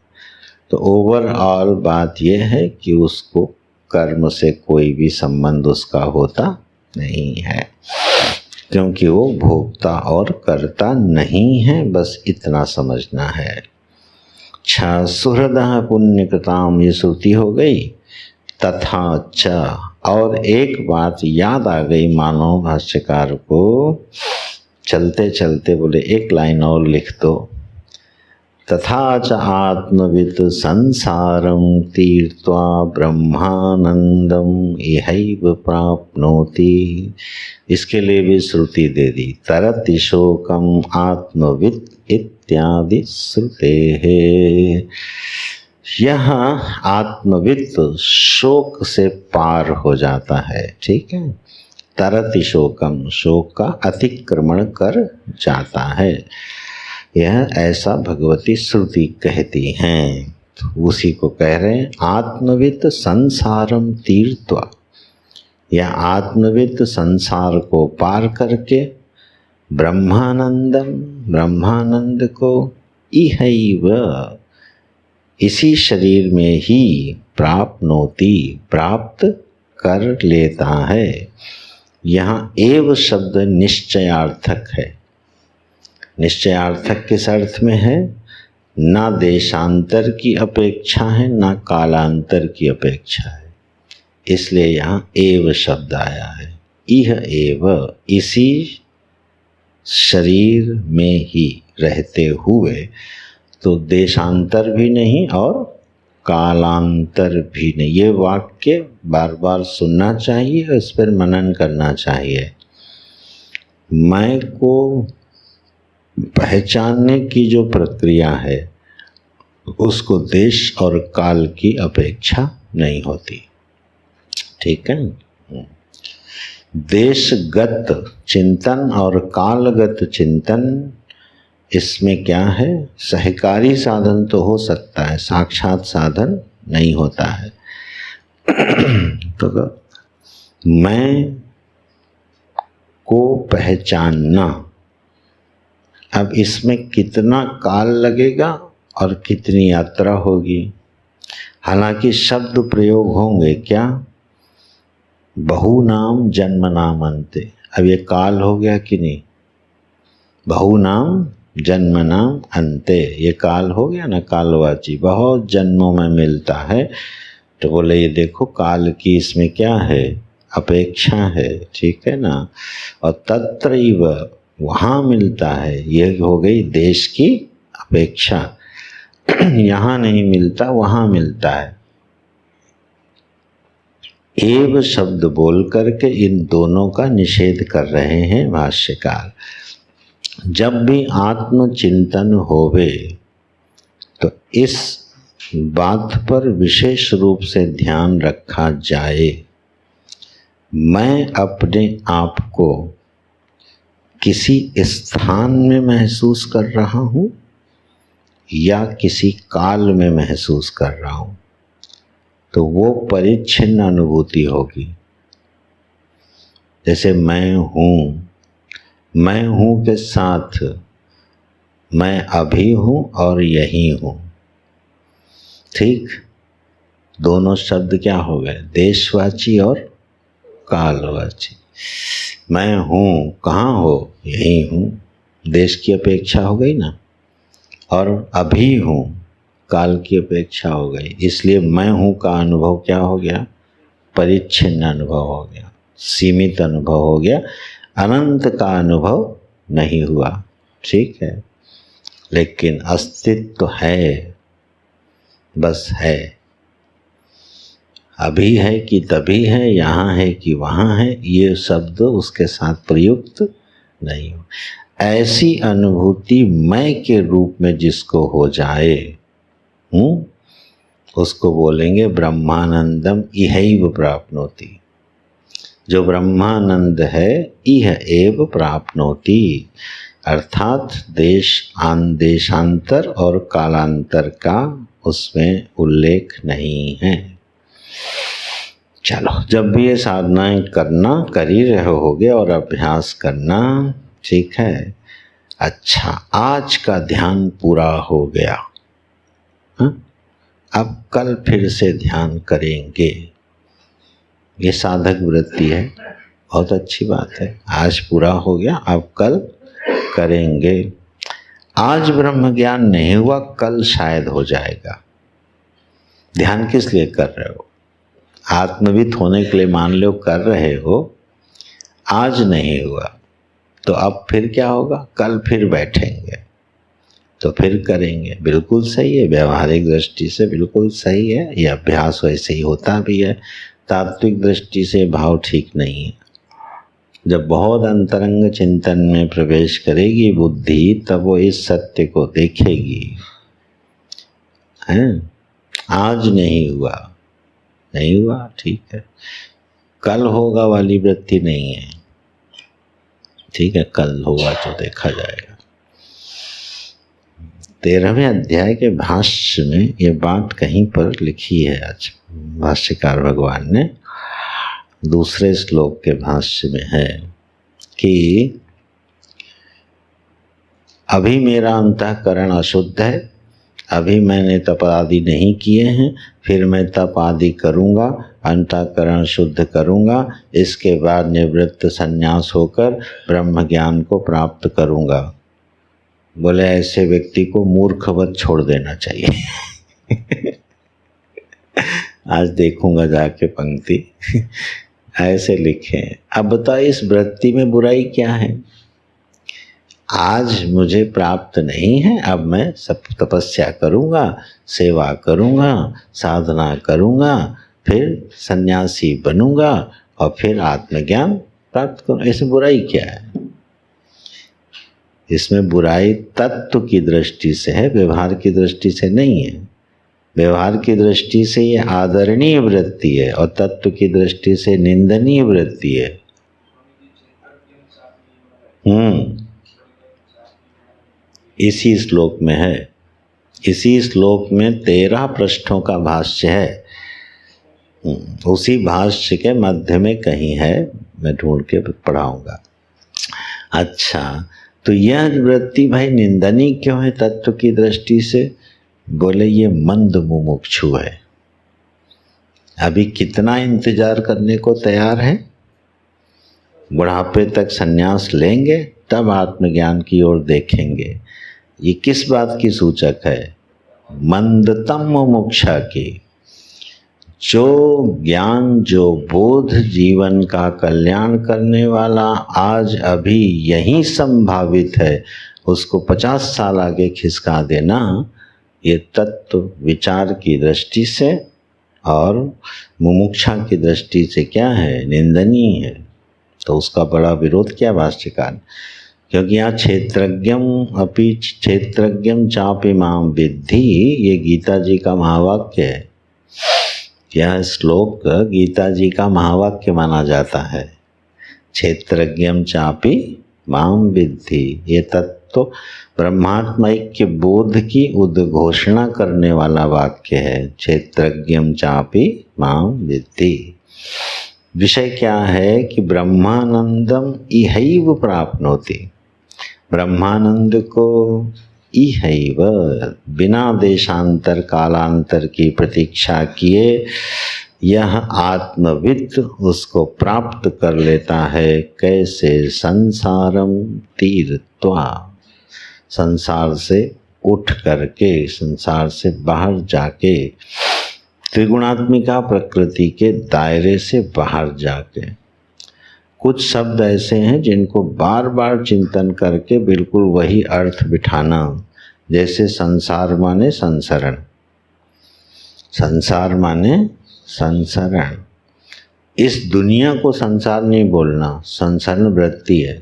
तो ओवरऑल बात यह है कि उसको कर्म से कोई भी संबंध उसका होता नहीं है, क्योंकि वो भोक्ता और कर्ता नहीं है। बस इतना समझना है। अच्छा, सुहृदः पुण्यकृताम, ये श्रुति हो गई। तथा च, और एक बात याद आ गई मानव भाष्यकार को, चलते चलते बोले एक लाइन और लिख दो। तथा च आत्मवित् संसारं तीर्त्वा ब्रह्मानंदम इहैव प्राप्नोति। इसके लिए भी श्रुति दे दी, तरति शोकम आत्मवित् इत्यादि श्रुते है। यह आत्मवित् शोक से पार हो जाता है। ठीक है, तरति शोकम, शोक का अतिक्रमण कर जाता है, यह ऐसा भगवती श्रुति कहती हैं। तो उसी को कह रहे हैं आत्मवित् संसारम तीर्त्वा। यह आत्मवित् संसार को पार करके ब्रह्मानंदम, ब्रह्मानंद को इहैव, इसी शरीर में ही प्राप्नोति, प्राप्त कर लेता है। यहाँ एव शब्द निश्चयार्थक है। निश्चयार्थक किस अर्थ में है? ना देशांतर की अपेक्षा है, ना कालांतर की अपेक्षा है, इसलिए यहाँ एव शब्द आया है। इह एव, इसी शरीर में ही रहते हुए, तो देशांतर भी नहीं और कालांतर भी नहीं। ये वाक्य बार बार सुनना चाहिए, इस पर मनन करना चाहिए। मैं को पहचानने की जो प्रक्रिया है उसको देश और काल की अपेक्षा नहीं होती। ठीक है, देशगत चिंतन और कालगत चिंतन, इसमें क्या है? सहकारी साधन तो हो सकता है, साक्षात साधन नहीं होता है। तो मैं को पहचानना, अब इसमें कितना काल लगेगा और कितनी यात्रा होगी। हालांकि शब्द प्रयोग होंगे क्या? बहुनाम जन्म नाम अंते। अब ये काल हो गया कि नहीं? बहुनाम जन्म नाम अंते, ये काल हो गया ना, कालवाची, बहुत जन्मों में मिलता है। तो बोले ये देखो काल की इसमें क्या है? अपेक्षा है। ठीक है ना। और तत्रैव, वहाँ मिलता है। ये हो गई देश की अपेक्षा। यहाँ नहीं मिलता, वहाँ मिलता है। एव शब्द बोल करके इन दोनों का निषेध कर रहे हैं भाष्यकार। जब भी आत्मचिंतन होवे तो इस बात पर विशेष रूप से ध्यान रखा जाए, मैं अपने आप को किसी स्थान में महसूस कर रहा हूँ या किसी काल में महसूस कर रहा हूँ, तो वो परिच्छिन्न अनुभूति होगी। जैसे मैं हूँ के साथ मैं अभी हूँ और यही हूँ। ठीक, दोनों शब्द क्या हो गए? देशवाची और कालवाची। मैं हूँ, कहाँ हो? यही हूँ, देश की अपेक्षा हो गई ना। और अभी हूँ, काल की अपेक्षा हो गई। इसलिए मैं हूँ का अनुभव क्या हो गया? परिच्छिन्न अनुभव हो गया, सीमित अनुभव हो गया, अनंत का अनुभव नहीं हुआ। ठीक है, लेकिन अस्तित्व है, बस है। अभी है कि तभी है, यहाँ है कि वहाँ है, ये शब्द उसके साथ प्रयुक्त नहीं हो। ऐसी अनुभूति मैं के रूप में जिसको हो जाए, उसको बोलेंगे ब्रह्मानंदम इहैव प्राप्नोति। जो ब्रह्मानंद है, इह एव प्राप्नोति, अर्थात देशांतर और कालांतर का उसमें उल्लेख नहीं है। चलो, जब भी ये साधनाएं करना, कर ही रहे होगे और अभ्यास करना, ठीक है। अच्छा, आज का ध्यान पूरा हो गया। अब कल फिर से ध्यान करेंगे। ये साधक वृत्ति है, बहुत अच्छी बात है। आज पूरा हो गया, अब कल करेंगे। आज ब्रह्म ज्ञान नहीं हुआ, कल शायद हो जाएगा। ध्यान किस लिए कर रहे हो? आत्मविद होने के लिए मान लो कर रहे हो। आज नहीं हुआ तो अब फिर क्या होगा? कल फिर बैठेंगे तो फिर करेंगे। बिल्कुल सही है, व्यवहारिक दृष्टि से बिल्कुल सही है। ये अभ्यास वैसे ही होता भी है। तात्विक दृष्टि से भाव ठीक नहीं है। जब बहुत अंतरंग चिंतन में प्रवेश करेगी बुद्धि, तब वो इस सत्य को देखेगी। हैं? आज नहीं हुआ, नहीं हुआ, ठीक है, कल होगा वाली वृत्ति नहीं है। ठीक है, कल होगा तो देखा जाएगा। 13वें अध्याय के भाष्य में ये बात कहीं पर लिखी है। आज भाष्यकार भगवान ने दूसरे श्लोक के भाष्य में है कि अभी मेरा अंतःकरण अशुद्ध है, अभी मैंने तप आदि नहीं किए हैं, फिर मैं तप आदि करूँगा, अंतःकरण शुद्ध करूँगा, इसके बाद निवृत्त संन्यास होकर ब्रह्म ज्ञान को प्राप्त करूँगा। बोले ऐसे व्यक्ति को मूर्खवत छोड़ देना चाहिए। आज देखूंगा जाके पंक्ति ऐसे लिखे। अब बताओ, इस वृत्ति में बुराई क्या है? आज मुझे प्राप्त नहीं है, अब मैं सब तपस्या करूँगा, सेवा करूँगा, साधना करूँगा, फिर सन्यासी बनूँगा और फिर आत्मज्ञान प्राप्त करूँ। इसमें बुराई क्या है? इसमें बुराई तत्व की दृष्टि से है, व्यवहार की दृष्टि से नहीं है। व्यवहार की दृष्टि से ये आदरणीय वृत्ति है और तत्व की दृष्टि से निंदनीय वृत्ति है। इसी श्लोक में है। इसी श्लोक में 13 पृष्ठों का भाष्य है। उसी भाष्य के मध्य में कहीं है, मैं ढूंढ के पढ़ाऊंगा। अच्छा, तो यह वृत्ति भाई निंदनीय क्यों है तत्व की दृष्टि से? बोले ये मंद मुमुक्षु है। अभी कितना इंतजार करने को तैयार है? बुढ़ापे तक सन्यास लेंगे, तब आत्मज्ञान की ओर देखेंगे। ये किस बात की सूचक है? मंदतम मुमुक्षा की। जो ज्ञान, जो बोध जीवन का कल्याण करने वाला आज अभी यही संभावित है, उसको 50 साल आगे खिसका देना, ये तत्व विचार की दृष्टि से और मुमुक्षा की दृष्टि से क्या है, निंदनीय है। तो उसका बड़ा विरोध किया भाष्यकार, क्योंकि यहाँ क्षेत्रज्ञम चापि माम विद्धि, ये गीता जी का महावाक्य है। यह श्लोक गीता जी का महावाक्य माना जाता है। क्षेत्रज्ञम चापि माम विद्धि, ये तत्व ब्रह्मात्म ऐक्य बोध की उद्घोषणा करने वाला वाक्य है। क्षेत्रज्ञम चापि माम विद्धि, विषय क्या है कि ब्रह्मानंदम इहैव प्राप्नोति, ब्रह्मानंद को इहैव, बिना देशांतर कालांतर की प्रतीक्षा किए यह आत्मविद उसको प्राप्त कर लेता है। कैसे? संसारम तीर्त्वा, संसार से उठ करके, संसार से बाहर जाके, त्रिगुणात्मिका प्रकृति के दायरे से बाहर जाके। कुछ शब्द ऐसे हैं जिनको बार बार चिंतन करके बिल्कुल वही अर्थ बिठाना, जैसे संसार माने संसरण, संसार माने संसरण। इस दुनिया को संसार नहीं बोलना, संसरण वृत्ति है,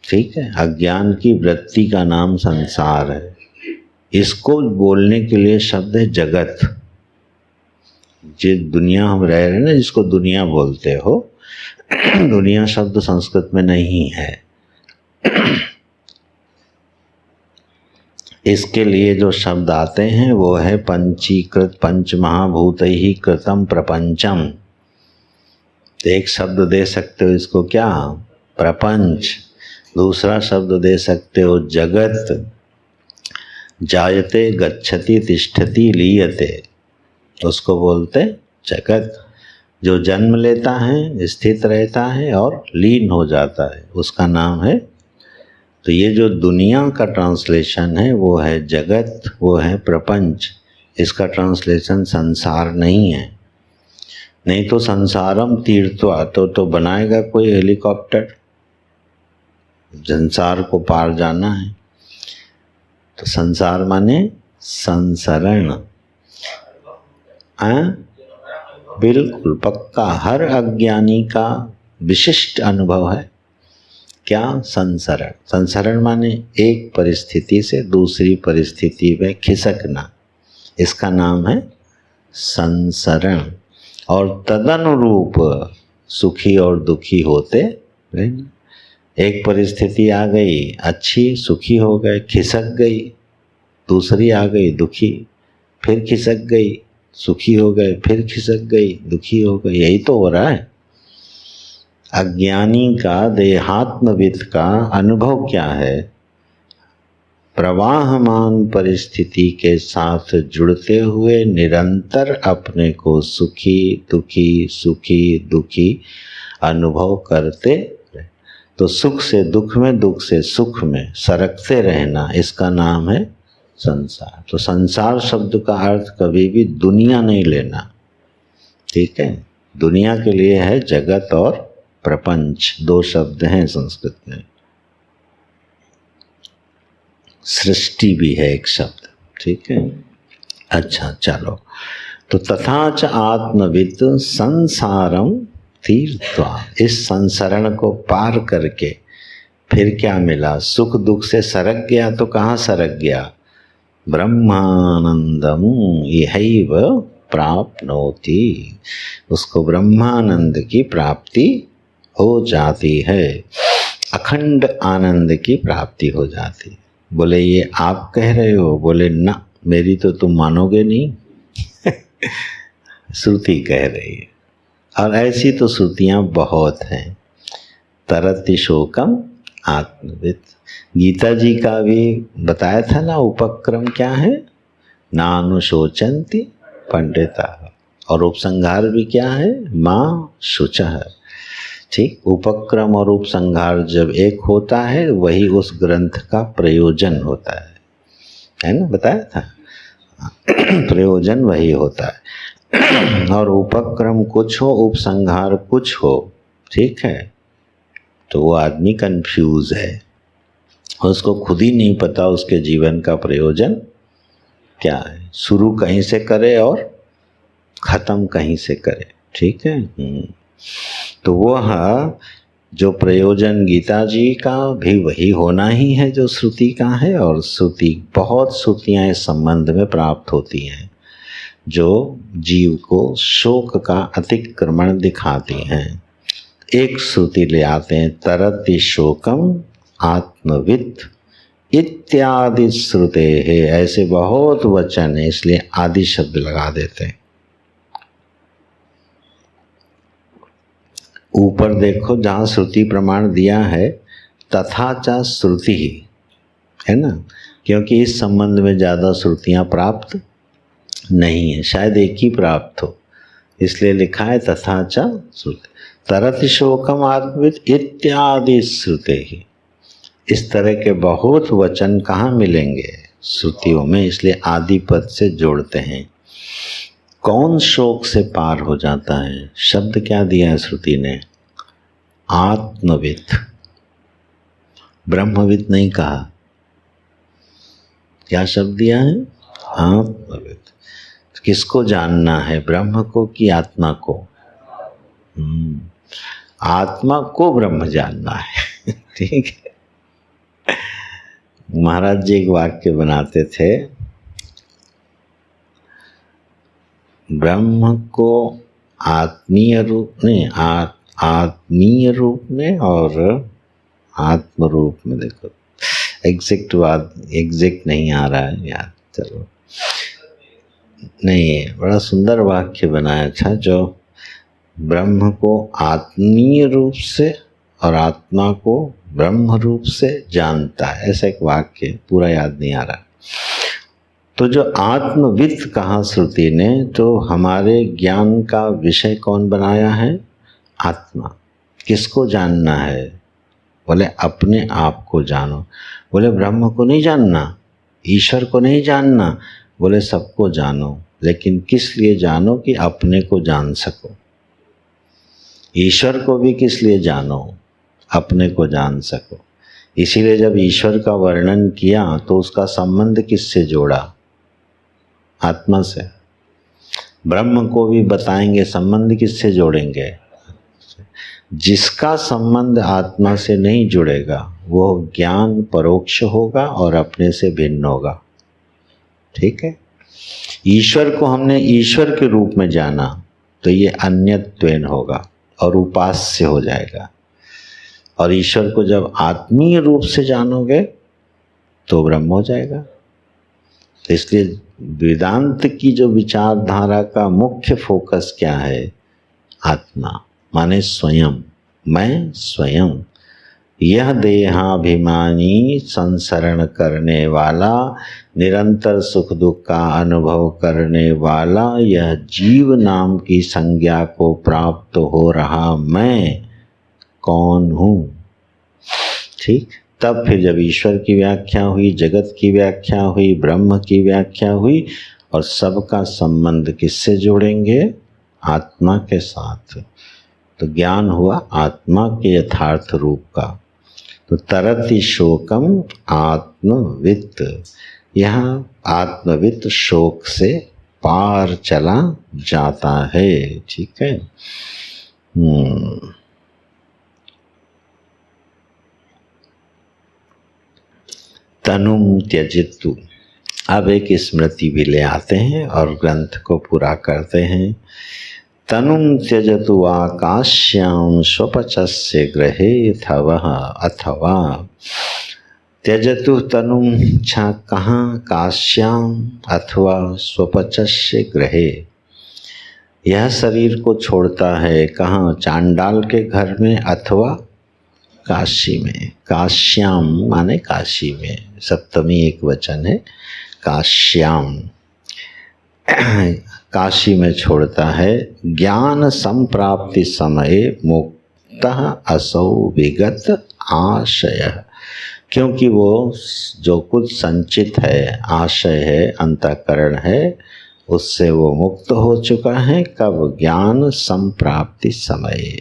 ठीक है। अज्ञान की वृत्ति का नाम संसार है। इसको बोलने के लिए शब्द है जगत। जिस दुनिया हम रह रहे हैं ना, जिसको दुनिया बोलते हो, दुनिया शब्द संस्कृत में नहीं है। इसके लिए जो शब्द आते हैं वो है पंचीकृत, पंच महाभूत ही कृतम प्रपंचम। तो एक शब्द दे सकते हो इसको, क्या? प्रपंच। दूसरा शब्द दे सकते हो जगत। जायते गच्छति तिष्ठति लीयते, उसको बोलते जगत। जो जन्म लेता है, स्थित रहता है और लीन हो जाता है, उसका नाम है। तो ये जो दुनिया का ट्रांसलेशन है वो है जगत, वो है प्रपंच। इसका ट्रांसलेशन संसार नहीं है। नहीं तो संसारम तीर्थवा तो बनाएगा कोई हेलीकॉप्टर, संसार को पार जाना है। तो संसार माने संसरण। बिल्कुल पक्का, हर अज्ञानी का विशिष्ट अनुभव है क्या? संसरण। संसरण माने एक परिस्थिति से दूसरी परिस्थिति में खिसकना, इसका नाम है संसरण। और तदनुरूप सुखी और दुखी होते रहना। एक परिस्थिति आ गई अच्छी, सुखी हो गए, खिसक गई, दूसरी आ गई दुखी, फिर खिसक गई, सुखी हो गए, फिर खिसक गई, दुखी हो गए। यही तो हो रहा है। अज्ञानी का, देहात्मविद का अनुभव क्या है? प्रवाहमान परिस्थिति के साथ जुड़ते हुए निरंतर अपने को सुखी दुखी अनुभव करते। तो सुख से दुख में, दुख से सुख में सरकते रहना, इसका नाम है संसार। तो संसार शब्द का अर्थ कभी भी दुनिया नहीं लेना, ठीक है। दुनिया के लिए है जगत और प्रपंच, दो शब्द हैं संस्कृत में। सृष्टि भी है एक शब्द, ठीक है। अच्छा चलो, तो तथा च आत्मविद संसारम तीर्थवा, इस संसरण को पार करके फिर क्या मिला? सुख दुख से सरक गया। तो कहाँ सरक गया? ब्रह्मानंदम इहैव प्राप्नोति, उसको ब्रह्मानंद की प्राप्ति हो जाती है, अखंड आनंद की प्राप्ति हो जाती है। बोले ये आप कह रहे हो? बोले ना, मेरी तो तुम मानोगे नहीं। श्रुति कह रही है, और ऐसी तो श्रुतियाँ बहुत हैं। तरति शोकम आत्मविद, गीता जी का भी बताया था ना, उपक्रम क्या है? नानुशोचन्ति पंडिता, और उपसंहार भी क्या है? माँ शुचः। ठीक, उपक्रम और उपसंहार जब एक होता है वही उस ग्रंथ का प्रयोजन होता है ना, बताया था। प्रयोजन वही होता है। और उपक्रम कुछ हो, उपसंहार कुछ हो, ठीक है, तो वो आदमी कंफ्यूज है, उसको खुद ही नहीं पता उसके जीवन का प्रयोजन क्या है, शुरू कहीं से करे और खत्म कहीं से करे, ठीक है। तो वह जो प्रयोजन गीता जी का भी वही होना ही है जो श्रुति का है, और श्रुति बहुत श्रुतियाँ इस संबंध में प्राप्त होती हैं जो जीव को शोक का अतिक्रमण दिखाती हैं। एक श्रुति ले आते हैं, तरति शोकम आत्मवित् इत्यादि श्रुते है, ऐसे बहुत वचन है इसलिए आदि शब्द लगा देते हैं। ऊपर देखो जहाँ श्रुति प्रमाण दिया है तथा च श्रुति ही है ना, क्योंकि इस संबंध में ज़्यादा श्रुतियाँ प्राप्त नहीं है, शायद एक ही प्राप्त हो, इसलिए लिखा है तथा च श्रुति। तरति शोकम आत्मवित् इत्यादि श्रुते ही, इस तरह के बहुत वचन कहाँ मिलेंगे श्रुतियों में, इसलिए आदि पद से जोड़ते हैं। कौन शोक से पार हो जाता है, शब्द क्या दिया है श्रुति ने, आत्मवित्, ब्रह्मवित् नहीं कहा, क्या शब्द दिया है, आत्मवित्। किसको जानना है, ब्रह्म को कि आत्मा को? आत्मा को ब्रह्म जानना है ठीक है। महाराज जी एक वाक्य बनाते थे, ब्रह्म को आत्मीय रूप में, आत्मीय रूप में और आत्म रूप में, देखो एग्जैक्ट नहीं आ रहा है यार, चलो नहीं, बड़ा सुंदर वाक्य बनाया था, जो ब्रह्म को आत्मीय रूप से और आत्मा को ब्रह्म रूप से जानता है, ऐसा एक वाक्य, पूरा याद नहीं आ रहा। तो जो आत्मवित् कहा श्रुति ने, तो हमारे ज्ञान का विषय कौन बनाया है, आत्मा। किसको जानना है, बोले अपने आप को जानो, बोले ब्रह्म को नहीं जानना, ईश्वर को नहीं जानना, बोले सबको जानो, लेकिन किस लिए जानो, कि अपने को जान सको। ईश्वर को भी किस लिए जानो, अपने को जान सको। इसीलिए जब ईश्वर का वर्णन किया तो उसका संबंध किससे जोड़ा, आत्मा से। ब्रह्म को भी बताएंगे, संबंध किससे जोड़ेंगे, जिसका संबंध आत्मा से नहीं जुड़ेगा वो ज्ञान परोक्ष होगा और अपने से भिन्न होगा, ठीक है। ईश्वर को हमने ईश्वर के रूप में जाना तो ये अन्यत्वेन होगा और उपास्य हो जाएगा, और ईश्वर को जब आत्मीय रूप से जानोगे तो ब्रह्म हो जाएगा। तो इसलिए वेदांत की जो विचारधारा का मुख्य फोकस क्या है, आत्मा माने स्वयं, मैं स्वयं, यह देहाभिमानी संसरण करने वाला, निरंतर सुख दुख का अनुभव करने वाला, यह जीव नाम की संज्ञा को प्राप्त हो रहा मैं कौन हूँ, ठीक। तब फिर जब ईश्वर की व्याख्या हुई, जगत की व्याख्या हुई, ब्रह्म की व्याख्या हुई, और सबका संबंध किससे जोड़ेंगे, आत्मा के साथ, तो ज्ञान हुआ आत्मा के यथार्थ रूप का। तो तरति शोकम आत्मवित्, यहाँ आत्मवित् शोक से पार चला जाता है, ठीक है। तनुम त्यजितु, अब एक स्मृति भी ले आते हैं और ग्रंथ को पूरा करते हैं। तनुम त्यजतु आकाश्याम स्वपचस्य गृहे अथवा त्यजतु तनुम, छा कहाँ, काश्याम अथवा स्वपचस्य गृहे, यह शरीर को छोड़ता है कहाँ, चांडाल के घर में अथवा काशी में। काश्याम माने काशी में, सप्तमी एक वचन है, काश्याम काशी में छोड़ता है। ज्ञान संप्राप्ति समय मुक्तः असौ विगत आशय, क्योंकि वो जो कुछ संचित है, आशय है, अंतःकरण है, उससे वो मुक्त हो चुका है। कब? ज्ञान संप्राप्ति समय।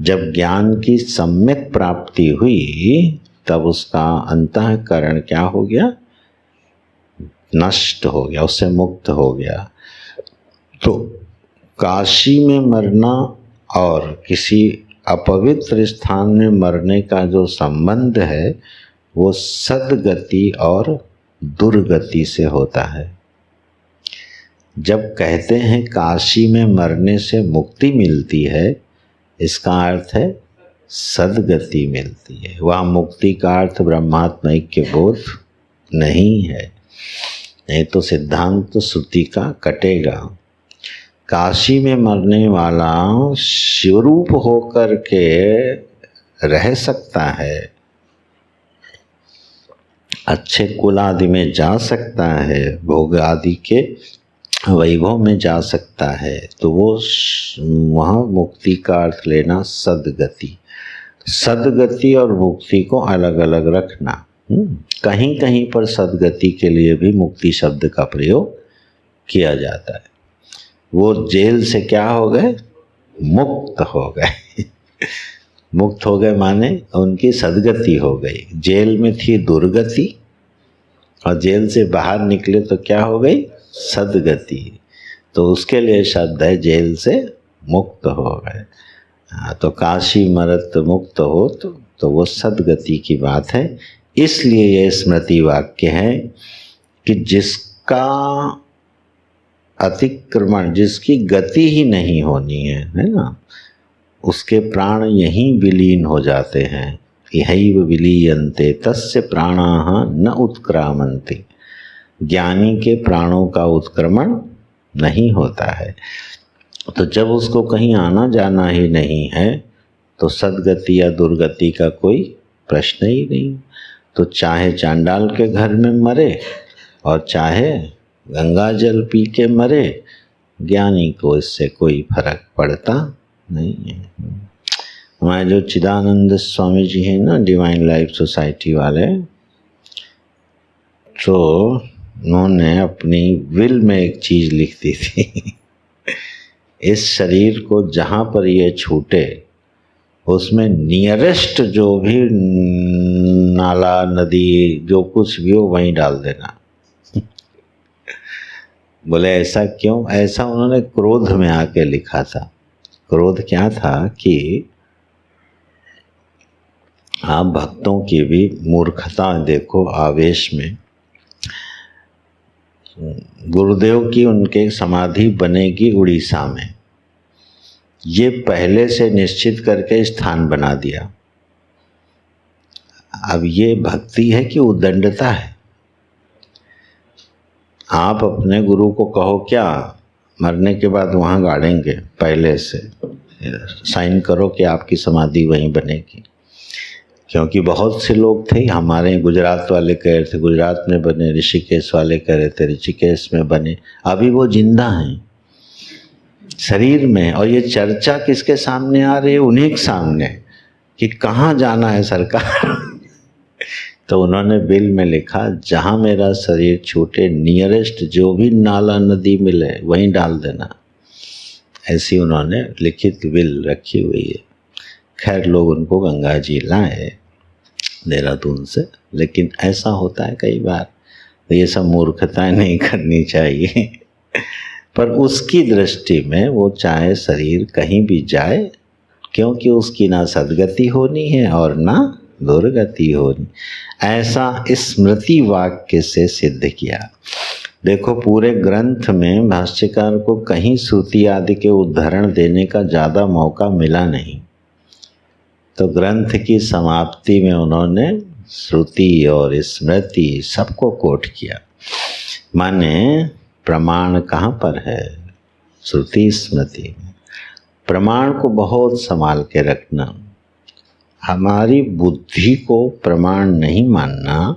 जब ज्ञान की सम्यक प्राप्ति हुई तब उसका अंतःकरण क्या हो गया? नष्ट हो गया, उससे मुक्त हो गया। तो काशी में मरना और किसी अपवित्र स्थान में मरने का जो संबंध है वो सद्गति और दुर्गति से होता है। जब कहते हैं काशी में मरने से मुक्ति मिलती है, इसका अर्थ है सद्गति मिलती है। वहाँ मुक्ति का अर्थ ब्रह्मात्मैक्य बोध नहीं है, नहीं तो सिद्धांत श्रुति का कटेगा। काशी में मरने वाला शिवरूप होकर के रह सकता है, अच्छे कुल आदि में जा सकता है, भोग आदि के वैभव में जा सकता है, तो वो वहाँ मुक्ति का अर्थ लेना सद्गति। सद्गति और मुक्ति को अलग अलग रखना। कहीं कहीं पर सद्गति के लिए भी मुक्ति शब्द का प्रयोग किया जाता है। वो जेल से क्या हो गए? मुक्त हो गए। मुक्त हो गए माने उनकी सद्गति हो गई। जेल में थी दुर्गति और जेल से बाहर निकले तो क्या हो गई? सद्गति। तो उसके लिए शब्द है जेल से मुक्त हो गए। तो काशी मरत मुक्त हो तो वो सद्गति की बात है। इसलिए ये स्मृति वाक्य है कि जिसका अतिक्रमण, जिसकी गति ही नहीं होनी है ना, उसके प्राण यहीं विलीन हो जाते हैं। यहैव विलीयन्ते तस्य प्राणाः न उत्क्रामन्ति। ज्ञानी के प्राणों का उत्क्रमण नहीं होता है। तो जब उसको कहीं आना जाना ही नहीं है तो सद्गति या दुर्गति का कोई प्रश्न ही नहीं। तो चाहे चांडाल के घर में मरे और चाहे गंगा जल पी के मरे, ज्ञानी को इससे कोई फर्क पड़ता नहीं है। हमारे जो चिदानंद स्वामी जी हैं ना, डिवाइन लाइफ सोसाइटी वाले, तो उन्होंने अपनी विल में एक चीज़ लिख दी थी इस शरीर को जहाँ पर ये छूटे उसमें नियरेस्ट जो भी नाला नदी जो कुछ भी हो वहीं डाल देना। बोले ऐसा क्यों? ऐसा उन्होंने क्रोध में आके लिखा था। क्रोध क्या था कि आप भक्तों की भी मूर्खता देखो। आवेश में गुरुदेव की उनके समाधि बनेगी उड़ीसा में, ये पहले से निश्चित करके स्थान बना दिया। अब ये भक्ति है कि उद्दंडता है? आप अपने गुरु को कहो क्या, मरने के बाद वहाँ गाड़ेंगे, पहले से साइन करो कि आपकी समाधि वहीं बनेगी। क्योंकि बहुत से लोग थे, हमारे गुजरात वाले कह रहे थे गुजरात में बने, ऋषिकेश वाले कह रहे थे ऋषिकेश में बने। अभी वो जिंदा हैं शरीर में, और ये चर्चा किसके सामने आ रही है? उन्हीं के सामने कि कहाँ जाना है सरकार तो उन्होंने बिल में लिखा जहाँ मेरा शरीर छूटे नियरेस्ट जो भी नाला नदी मिले वहीं डाल देना। ऐसी उन्होंने लिखित बिल रखी हुई है। खैर लोग उनको गंगा जी लाए देहरादून से, लेकिन ऐसा होता है कई बार। तो ये सब मूर्खताएं नहीं करनी चाहिए पर उसकी दृष्टि में वो चाहे शरीर कहीं भी जाए, क्योंकि उसकी ना सद्गति होनी है और ना दुर्गति होनी। ऐसा स्मृति वाक्य से सिद्ध किया। देखो पूरे ग्रंथ में भाष्यकार को कहीं श्रुति आदि के उदाहरण देने का ज़्यादा मौका मिला नहीं, तो ग्रंथ की समाप्ति में उन्होंने श्रुति और स्मृति सबको कोट किया। माने प्रमाण कहाँ पर है? श्रुति स्मृति में। प्रमाण को बहुत संभाल के रखना। हमारी बुद्धि को प्रमाण नहीं मानना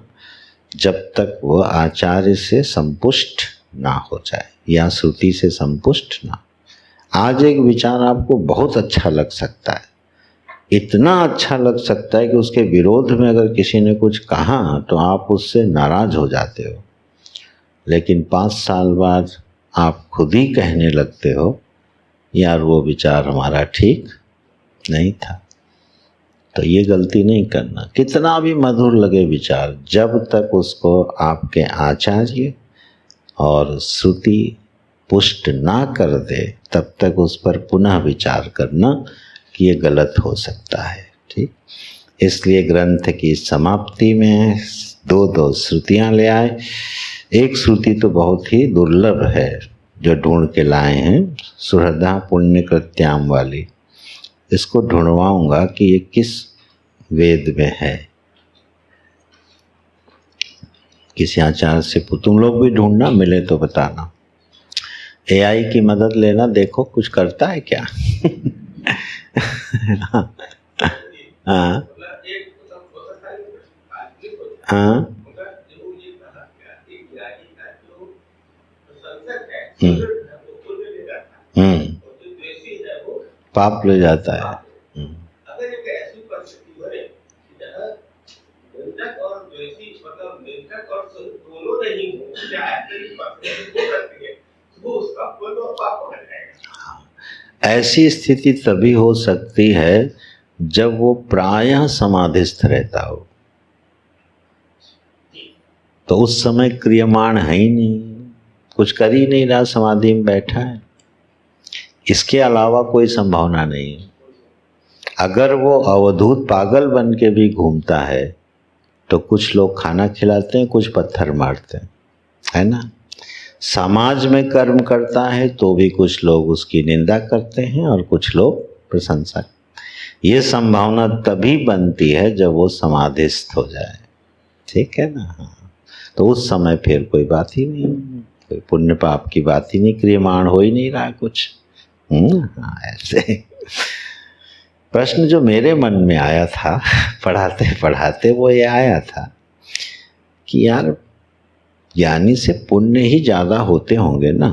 जब तक वह आचार्य से संपुष्ट ना हो जाए या श्रुति से संपुष्ट ना। आज एक विचार आपको बहुत अच्छा लग सकता है, इतना अच्छा लग सकता है कि उसके विरोध में अगर किसी ने कुछ कहा तो आप उससे नाराज हो जाते हो, लेकिन 5 साल बाद आप खुद ही कहने लगते हो यार वो विचार हमारा ठीक नहीं था। तो ये गलती नहीं करना। कितना भी मधुर लगे विचार, जब तक उसको आपके आचार्य और श्रुति पुष्ट ना कर दे तब तक उस पर पुनः विचार करना कि ये गलत हो सकता है। ठीक, इसलिए ग्रंथ की समाप्ति में दो श्रुतियाँ ले आए। एक श्रुति तो बहुत ही दुर्लभ है जो ढूंढ के लाए हैं, सुहृदा पुण्य कृत्याम वाली। इसको ढूंढवाऊंगा कि ये किस वेद में है। किसी आचार्य से तुम लोग भी ढूंढना, मिले तो बताना। एआई की मदद लेना, देखो कुछ करता है क्या। हाँ हाँ पाप ले जाता है। अगर एक ऐसी परिस्थिति बने निंदक और द्वेषी, मतलब निंदक और दोनों नहीं हो, तो उसका फल और पाप हो जाएगा। ऐसी स्थिति तभी हो सकती है जब वो प्रायः समाधिस्थ रहता हो, तो उस समय क्रियमाण है ही नहीं, कुछ कर ही नहीं रहा, समाधि में बैठा है। इसके अलावा कोई संभावना नहीं। अगर वो अवधूत पागल बन के भी घूमता है तो कुछ लोग खाना खिलाते हैं, कुछ पत्थर मारते हैं, है ना। समाज में कर्म करता है तो भी कुछ लोग उसकी निंदा करते हैं और कुछ लोग प्रशंसा। ये संभावना तभी बनती है जब वो समाधिस्थ हो जाए। ठीक है ना। हाँ, तो उस समय फिर कोई बात ही नहीं, कोई पुण्य पाप की बात ही नहीं, क्रियमाण हो ही नहीं रहा कुछ। हाँ, ऐसे प्रश्न जो मेरे मन में आया था पढ़ाते पढ़ाते वो ये आया था कि यार ज्ञानी से पुण्य ही ज़्यादा होते होंगे ना,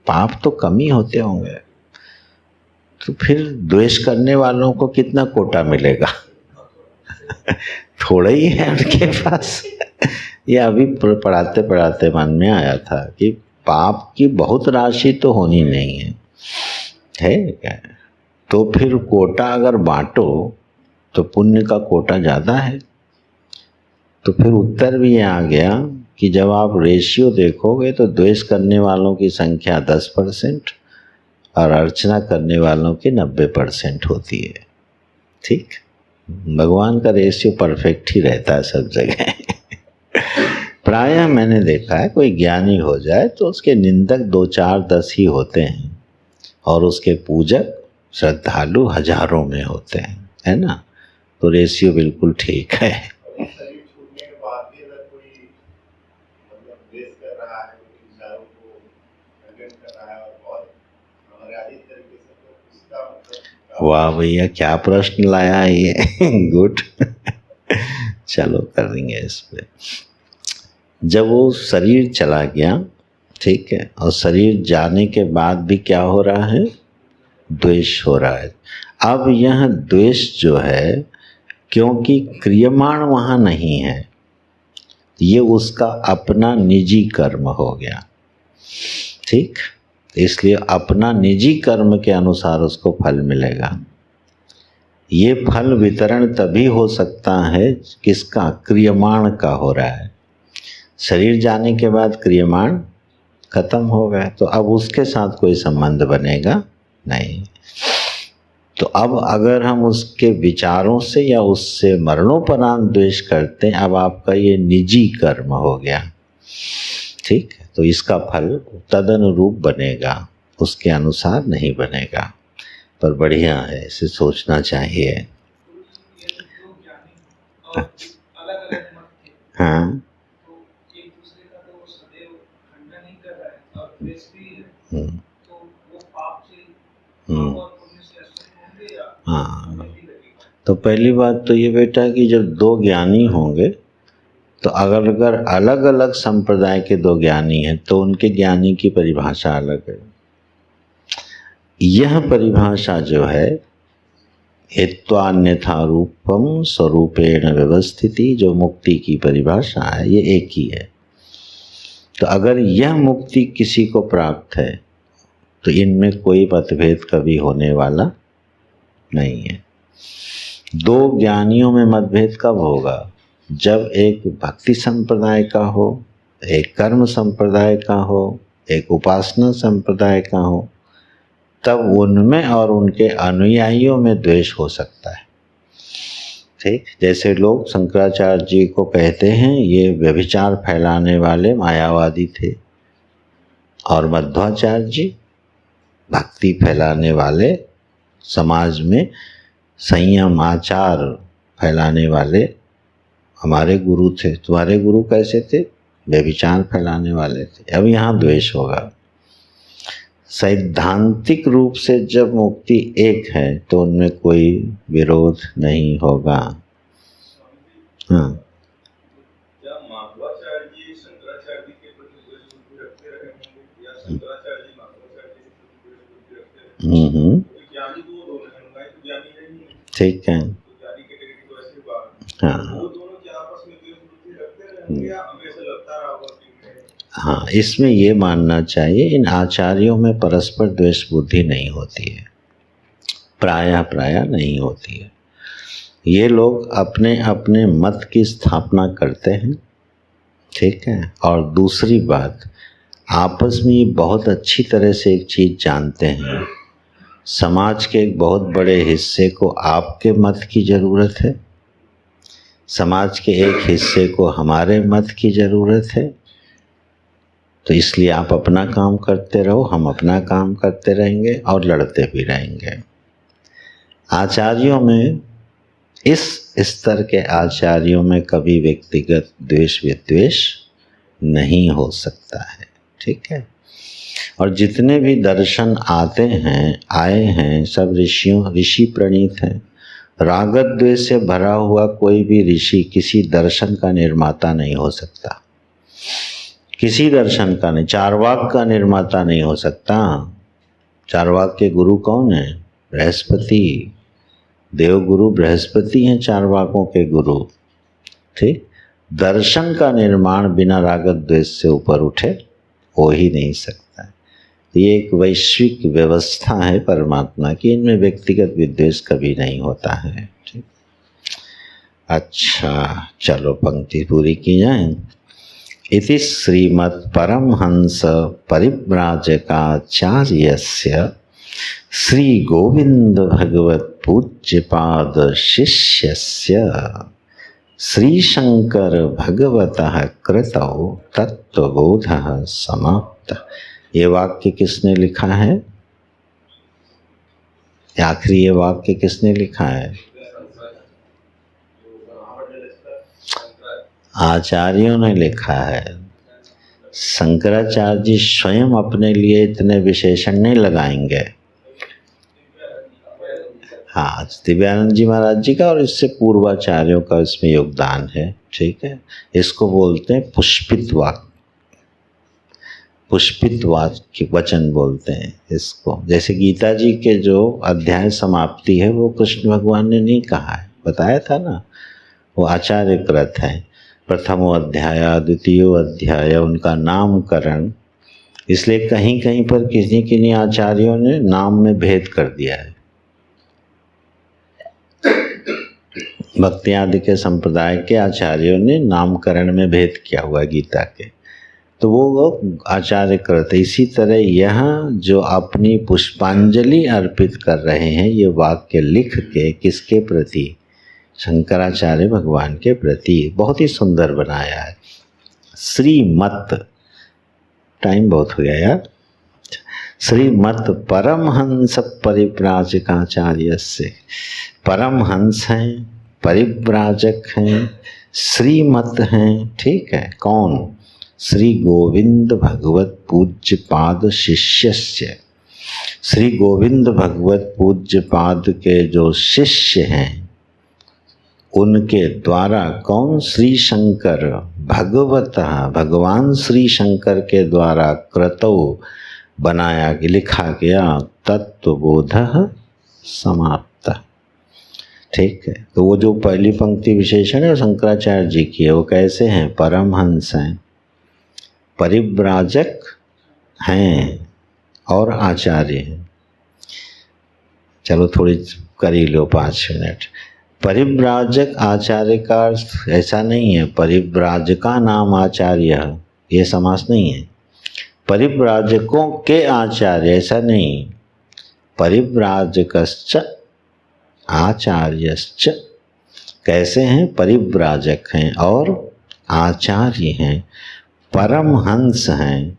पाप तो कम ही होते होंगे, तो फिर द्वेष करने वालों को कितना कोटा मिलेगा। थोड़ा ही है उनके पास। ये अभी पढ़ाते पढ़ाते मन में आया था कि पाप की बहुत राशि तो होनी नहीं है क्या। तो फिर कोटा अगर बांटो तो पुण्य का कोटा ज़्यादा है। तो फिर उत्तर भी ये आ गया कि जब आप रेशियो देखोगे तो द्वेष करने वालों की संख्या 10% और अर्चना करने वालों की 90% होती है। ठीक, भगवान का रेशियो परफेक्ट ही रहता है सब जगह। प्रायः मैंने देखा है कोई ज्ञानी हो जाए तो उसके निंदक 2, 4, 10 ही होते हैं और उसके पूजक श्रद्धालु हजारों में होते हैं, है ना। तो रेशियो बिल्कुल ठीक है। वाह भैया, क्या प्रश्न लाया है ये। गुड। चलो कर देंगे इस पे। जब वो शरीर चला गया, ठीक है, और शरीर जाने के बाद भी क्या हो रहा है, द्वेष हो रहा है। अब यह द्वेष जो है, क्योंकि क्रियमाण वहाँ नहीं है, ये उसका अपना निजी कर्म हो गया। ठीक, इसलिए अपना निजी कर्म के अनुसार उसको फल मिलेगा। ये फल वितरण तभी हो सकता है किसका, क्रियमाण का हो रहा है। शरीर जाने के बाद क्रियमाण खत्म हो गया, तो अब उसके साथ कोई संबंध बनेगा नहीं। तो अब अगर हम उसके विचारों से या उससे मरणोपरांत द्वेष करते हैं, अब आपका ये निजी कर्म हो गया। ठीक, तो इसका फल तदनुरूप बनेगा, उसके अनुसार नहीं बनेगा। पर बढ़िया है, इसे सोचना चाहिए। हाँ, हाँ। तो पहली बात तो ये बेटा कि जब दो ज्ञानी होंगे तो अगर अलग अलग संप्रदाय के दो ज्ञानी हैं तो उनके ज्ञानी की परिभाषा अलग है। यह परिभाषा जो है हेत्वान्यथा रूपम स्वरूपेण व्यवस्थिति, जो मुक्ति की परिभाषा है, ये एक ही है। तो अगर यह मुक्ति किसी को प्राप्त है तो इनमें कोई मतभेद कभी होने वाला नहीं है। दो ज्ञानियों में मतभेद कब होगा? जब एक भक्ति संप्रदाय का हो, एक कर्म संप्रदाय का हो, एक उपासना संप्रदाय का हो, तब उनमें और उनके अनुयायियों में द्वेष हो सकता है। ठीक, जैसे लोग शंकराचार्य जी को कहते हैं ये व्यभिचार फैलाने वाले मायावादी थे, और मध्वाचार्य जी भक्ति फैलाने वाले, समाज में संयम आचार फैलाने वाले हमारे गुरु थे। तुम्हारे गुरु कैसे थे? व्यभिचार फैलाने वाले थे। अब यहाँ द्वेष होगा। सैद्धांतिक रूप से जब मुक्ति एक है तो उनमें कोई विरोध नहीं होगा। हाँ, क्या माधवाचार्य जी शंकराचार्य जी के प्रति द्वेष बुद्धि रखते रहे होंगे, या शंकराचार्य जी माधवाचार्य जी के प्रति द्वेष बुद्धि रखते रहे होंगे? क्योंकि ज्ञानी तो वो दोनों हैं, उनका ही तो ज्ञानी नहीं है। ठीक है। तो ज्ञानी कैटेगरी तो ऐसी बात है। हाँ वो दोनों क्या आपस में द्वेष बुद्धि रखते रहे होंगे, या हमेशा लगता रहा होगा कि हाँ, इसमें ये मानना चाहिए इन आचार्यों में परस्पर द्वेष बुद्धि नहीं होती है, प्रायः नहीं होती है। ये लोग अपने अपने मत की स्थापना करते हैं, ठीक है। और दूसरी बात, आपस में बहुत अच्छी तरह से एक चीज़ जानते हैं, समाज के एक बहुत बड़े हिस्से को आपके मत की ज़रूरत है, समाज के एक हिस्से को हमारे मत की ज़रूरत है। तो इसलिए आप अपना काम करते रहो, हम अपना काम करते रहेंगे और लड़ते भी रहेंगे। आचार्यों में, इस स्तर के आचार्यों में कभी व्यक्तिगत द्वेष विद्वेष नहीं हो सकता है, ठीक है। और जितने भी दर्शन आए हैं सब ऋषि प्रणीत हैं। रागत द्वेष से भरा हुआ कोई भी ऋषि किसी दर्शन का निर्माता नहीं हो सकता, किसी दर्शन का नहीं। चारवाक का निर्माता नहीं हो सकता। चारवाक के गुरु कौन है? बृहस्पति। देवगुरु बृहस्पति हैं चारवाकों के गुरु, ठीक। दर्शन का निर्माण बिना रागत द्वेष से ऊपर उठे हो ही नहीं सकता। ये एक वैश्विक व्यवस्था है परमात्मा की, इनमें व्यक्तिगत विद्वेष कभी नहीं होता है, ठीक। अच्छा, चलो पंक्ति पूरी की जाए। इति श्रीमद् परमहंस परिव्राजकाचार्यस्य श्री गोविंद भगवत पूज्यपाद शिष्यस्य श्री शंकर भगवतः कृतौ तत्वबोधः समाप्तः। ये वाक्य किसने लिखा है? आखिरी ये वाक्य किसने लिखा है? आचार्यों ने लिखा है। शंकराचार्य जी स्वयं अपने लिए इतने विशेषण नहीं लगाएंगे। हाँ, दिव्यानंद जी महाराज जी का और इससे पूर्वाचार्यों का इसमें योगदान है, ठीक है। इसको बोलते हैं पुष्पित वाक्य, पुष्पित वाक्य वचन बोलते हैं इसको। जैसे गीता जी के जो अध्याय समाप्ति है वो कृष्ण भगवान ने नहीं कहा है, बताया था ना, वो आचार्य कृत है। प्रथमो अध्याय, द्वितीय अध्याय, उनका नामकरण। इसलिए कहीं कहीं पर किन्हीं आचार्यों ने नाम में भेद कर दिया है। भक्ति आदि के संप्रदाय के आचार्यों ने नामकरण में भेद किया हुआ गीता के, तो वो आचार्य कृत। इसी तरह यहाँ जो अपनी पुष्पांजलि अर्पित कर रहे हैं, ये वाक्य लिख के किसके प्रति? शंकराचार्य भगवान के प्रति। बहुत ही सुंदर बनाया है। श्रीमत, टाइम बहुत हो गया यार। श्रीमत परमहंस परिव्राजकाचार्य से, परमहंस हैं, परिव्राजक हैं, श्रीमत हैं, ठीक है। कौन? श्री गोविंद भगवत पूज्य पाद शिष्यस्य। श्री गोविंद भगवत पूज्य पाद के जो शिष्य हैं उनके द्वारा, कौन? श्री शंकर भगवतः, भगवान श्री शंकर के द्वारा कृतौ, बनाया, लिखा गया, तत्वबोधः समाप्त, ठीक है। तो वो जो पहली पंक्ति विशेषण है वो शंकराचार्य जी की है। वो कैसे हैं? परमहंस हैं, परिव्राजक हैं और आचार्य हैं। चलो थोड़ी कर ही लो 5 मिनट। परिव्राजक आचार्य का अर्थ ऐसा नहीं है परिव्राजका नाम आचार्य, ये समास नहीं है। परिव्राजकों के आचार्य ऐसा नहीं, परिव्राजकश्च आचार्यश्च। कैसे हैं? परिव्राजक हैं और आचार्य हैं, परमहंस हैं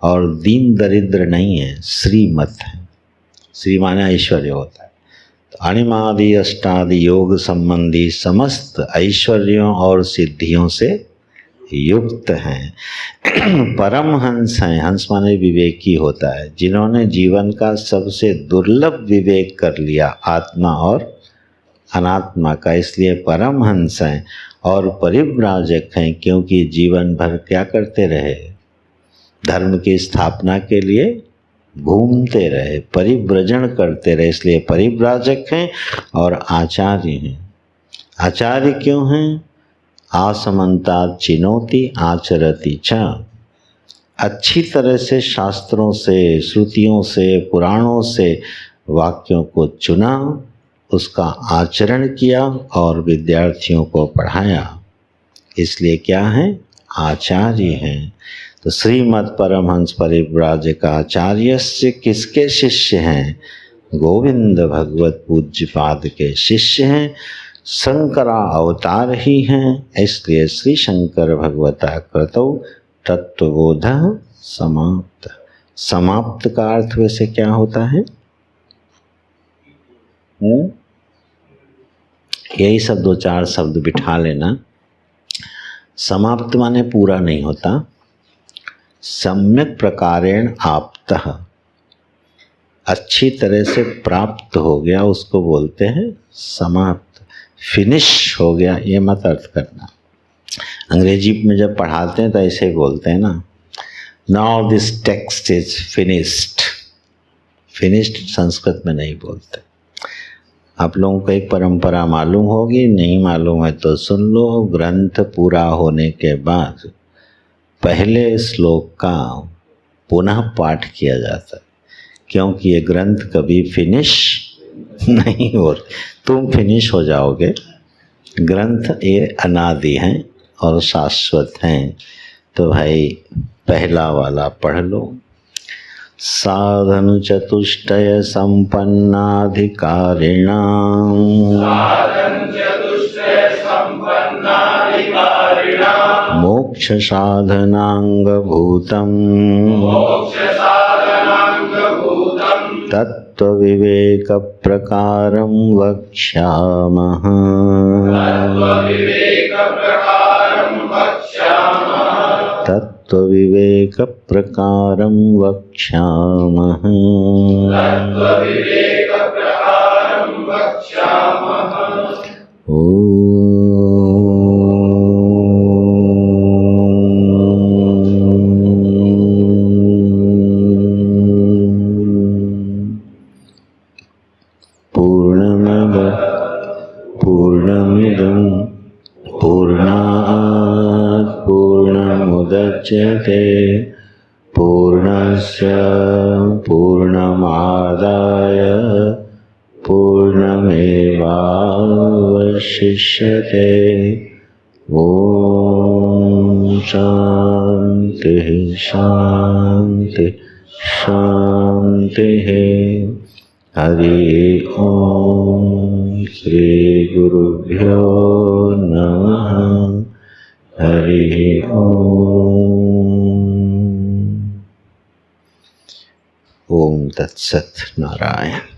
और दीन दरिद्र नहीं है, श्रीमत है। श्री माने ऐश्वर्य होता है। तो अणिमादि अष्टादि योग संबंधी समस्त ऐश्वर्यों और सिद्धियों से युक्त हैं। परमहंस हैं, हंस माने विवेकी होता है, जिन्होंने जीवन का सबसे दुर्लभ विवेक कर लिया, आत्मा और अनात्मा का, इसलिए परमहंस हैं। और परिव्राजक हैं क्योंकि जीवन भर क्या करते रहे? धर्म की स्थापना के लिए घूमते रहे, परिव्रजन करते रहे, इसलिए परिव्राजक हैं और आचार्य हैं। आचार्य क्यों हैं? आसमन्तात् चिनोति आचरति च। अच्छी तरह से शास्त्रों से, श्रुतियों से, पुराणों से वाक्यों को चुना, उसका आचरण किया और विद्यार्थियों को पढ़ाया, इसलिए क्या है? आचार्य हैं। तो श्रीमद् परमहंस परिव्राजक आचार्यस्य किसके शिष्य हैं? गोविंद भगवत पूज्यपाद के शिष्य हैं, शंकरा अवतार ही हैं, इसलिए श्री शंकर भगवता कृतौ तत्वबोध समाप्त। समाप्त का अर्थ वैसे क्या होता है? यही सब 2-4 शब्द बिठा लेना। समाप्त माने पूरा नहीं होता, सम्यक प्रकारेण आप्तः, अच्छी तरह से प्राप्त हो गया, उसको बोलते हैं समाप्त। फिनिश हो गया, ये मत अर्थ करना। अंग्रेजी में जब पढ़ाते हैं तो ऐसे ही बोलते हैं ना, now this text is finished. Finished Sanskrit में नहीं बोलते। आप लोगों को एक परंपरा मालूम होगी, नहीं मालूम है तो सुन लो। ग्रंथ पूरा होने के बाद पहले श्लोक का पुनः पाठ किया जाता है, क्योंकि ये ग्रंथ कभी फिनिश नहीं हो रहे। तुम फिनिश हो जाओगे। ग्रंथ ये अनादि हैं और शाश्वत हैं। तो भाई पहला वाला पढ़ लो। साधन चतुष्टय संपन्नाधिकारिणां मोक्ष साधनांगभूतम् तत्त्वविवेक प्रकारं वक्ष्यामः। तत्त्वविवेक प्रकारं वक्ष्यामः। पूर्णमिदं पूर्णात् पूर्णमुदच्यते पूर्णस्य पूर्णमादाय पूर्णमेवावशिष्यते। ॐ शान्तिः शान्तिः शान्तिः। हरि ओम श्री गुरुभ्यो नमः। हरि ओम तत्सत्। नारायण।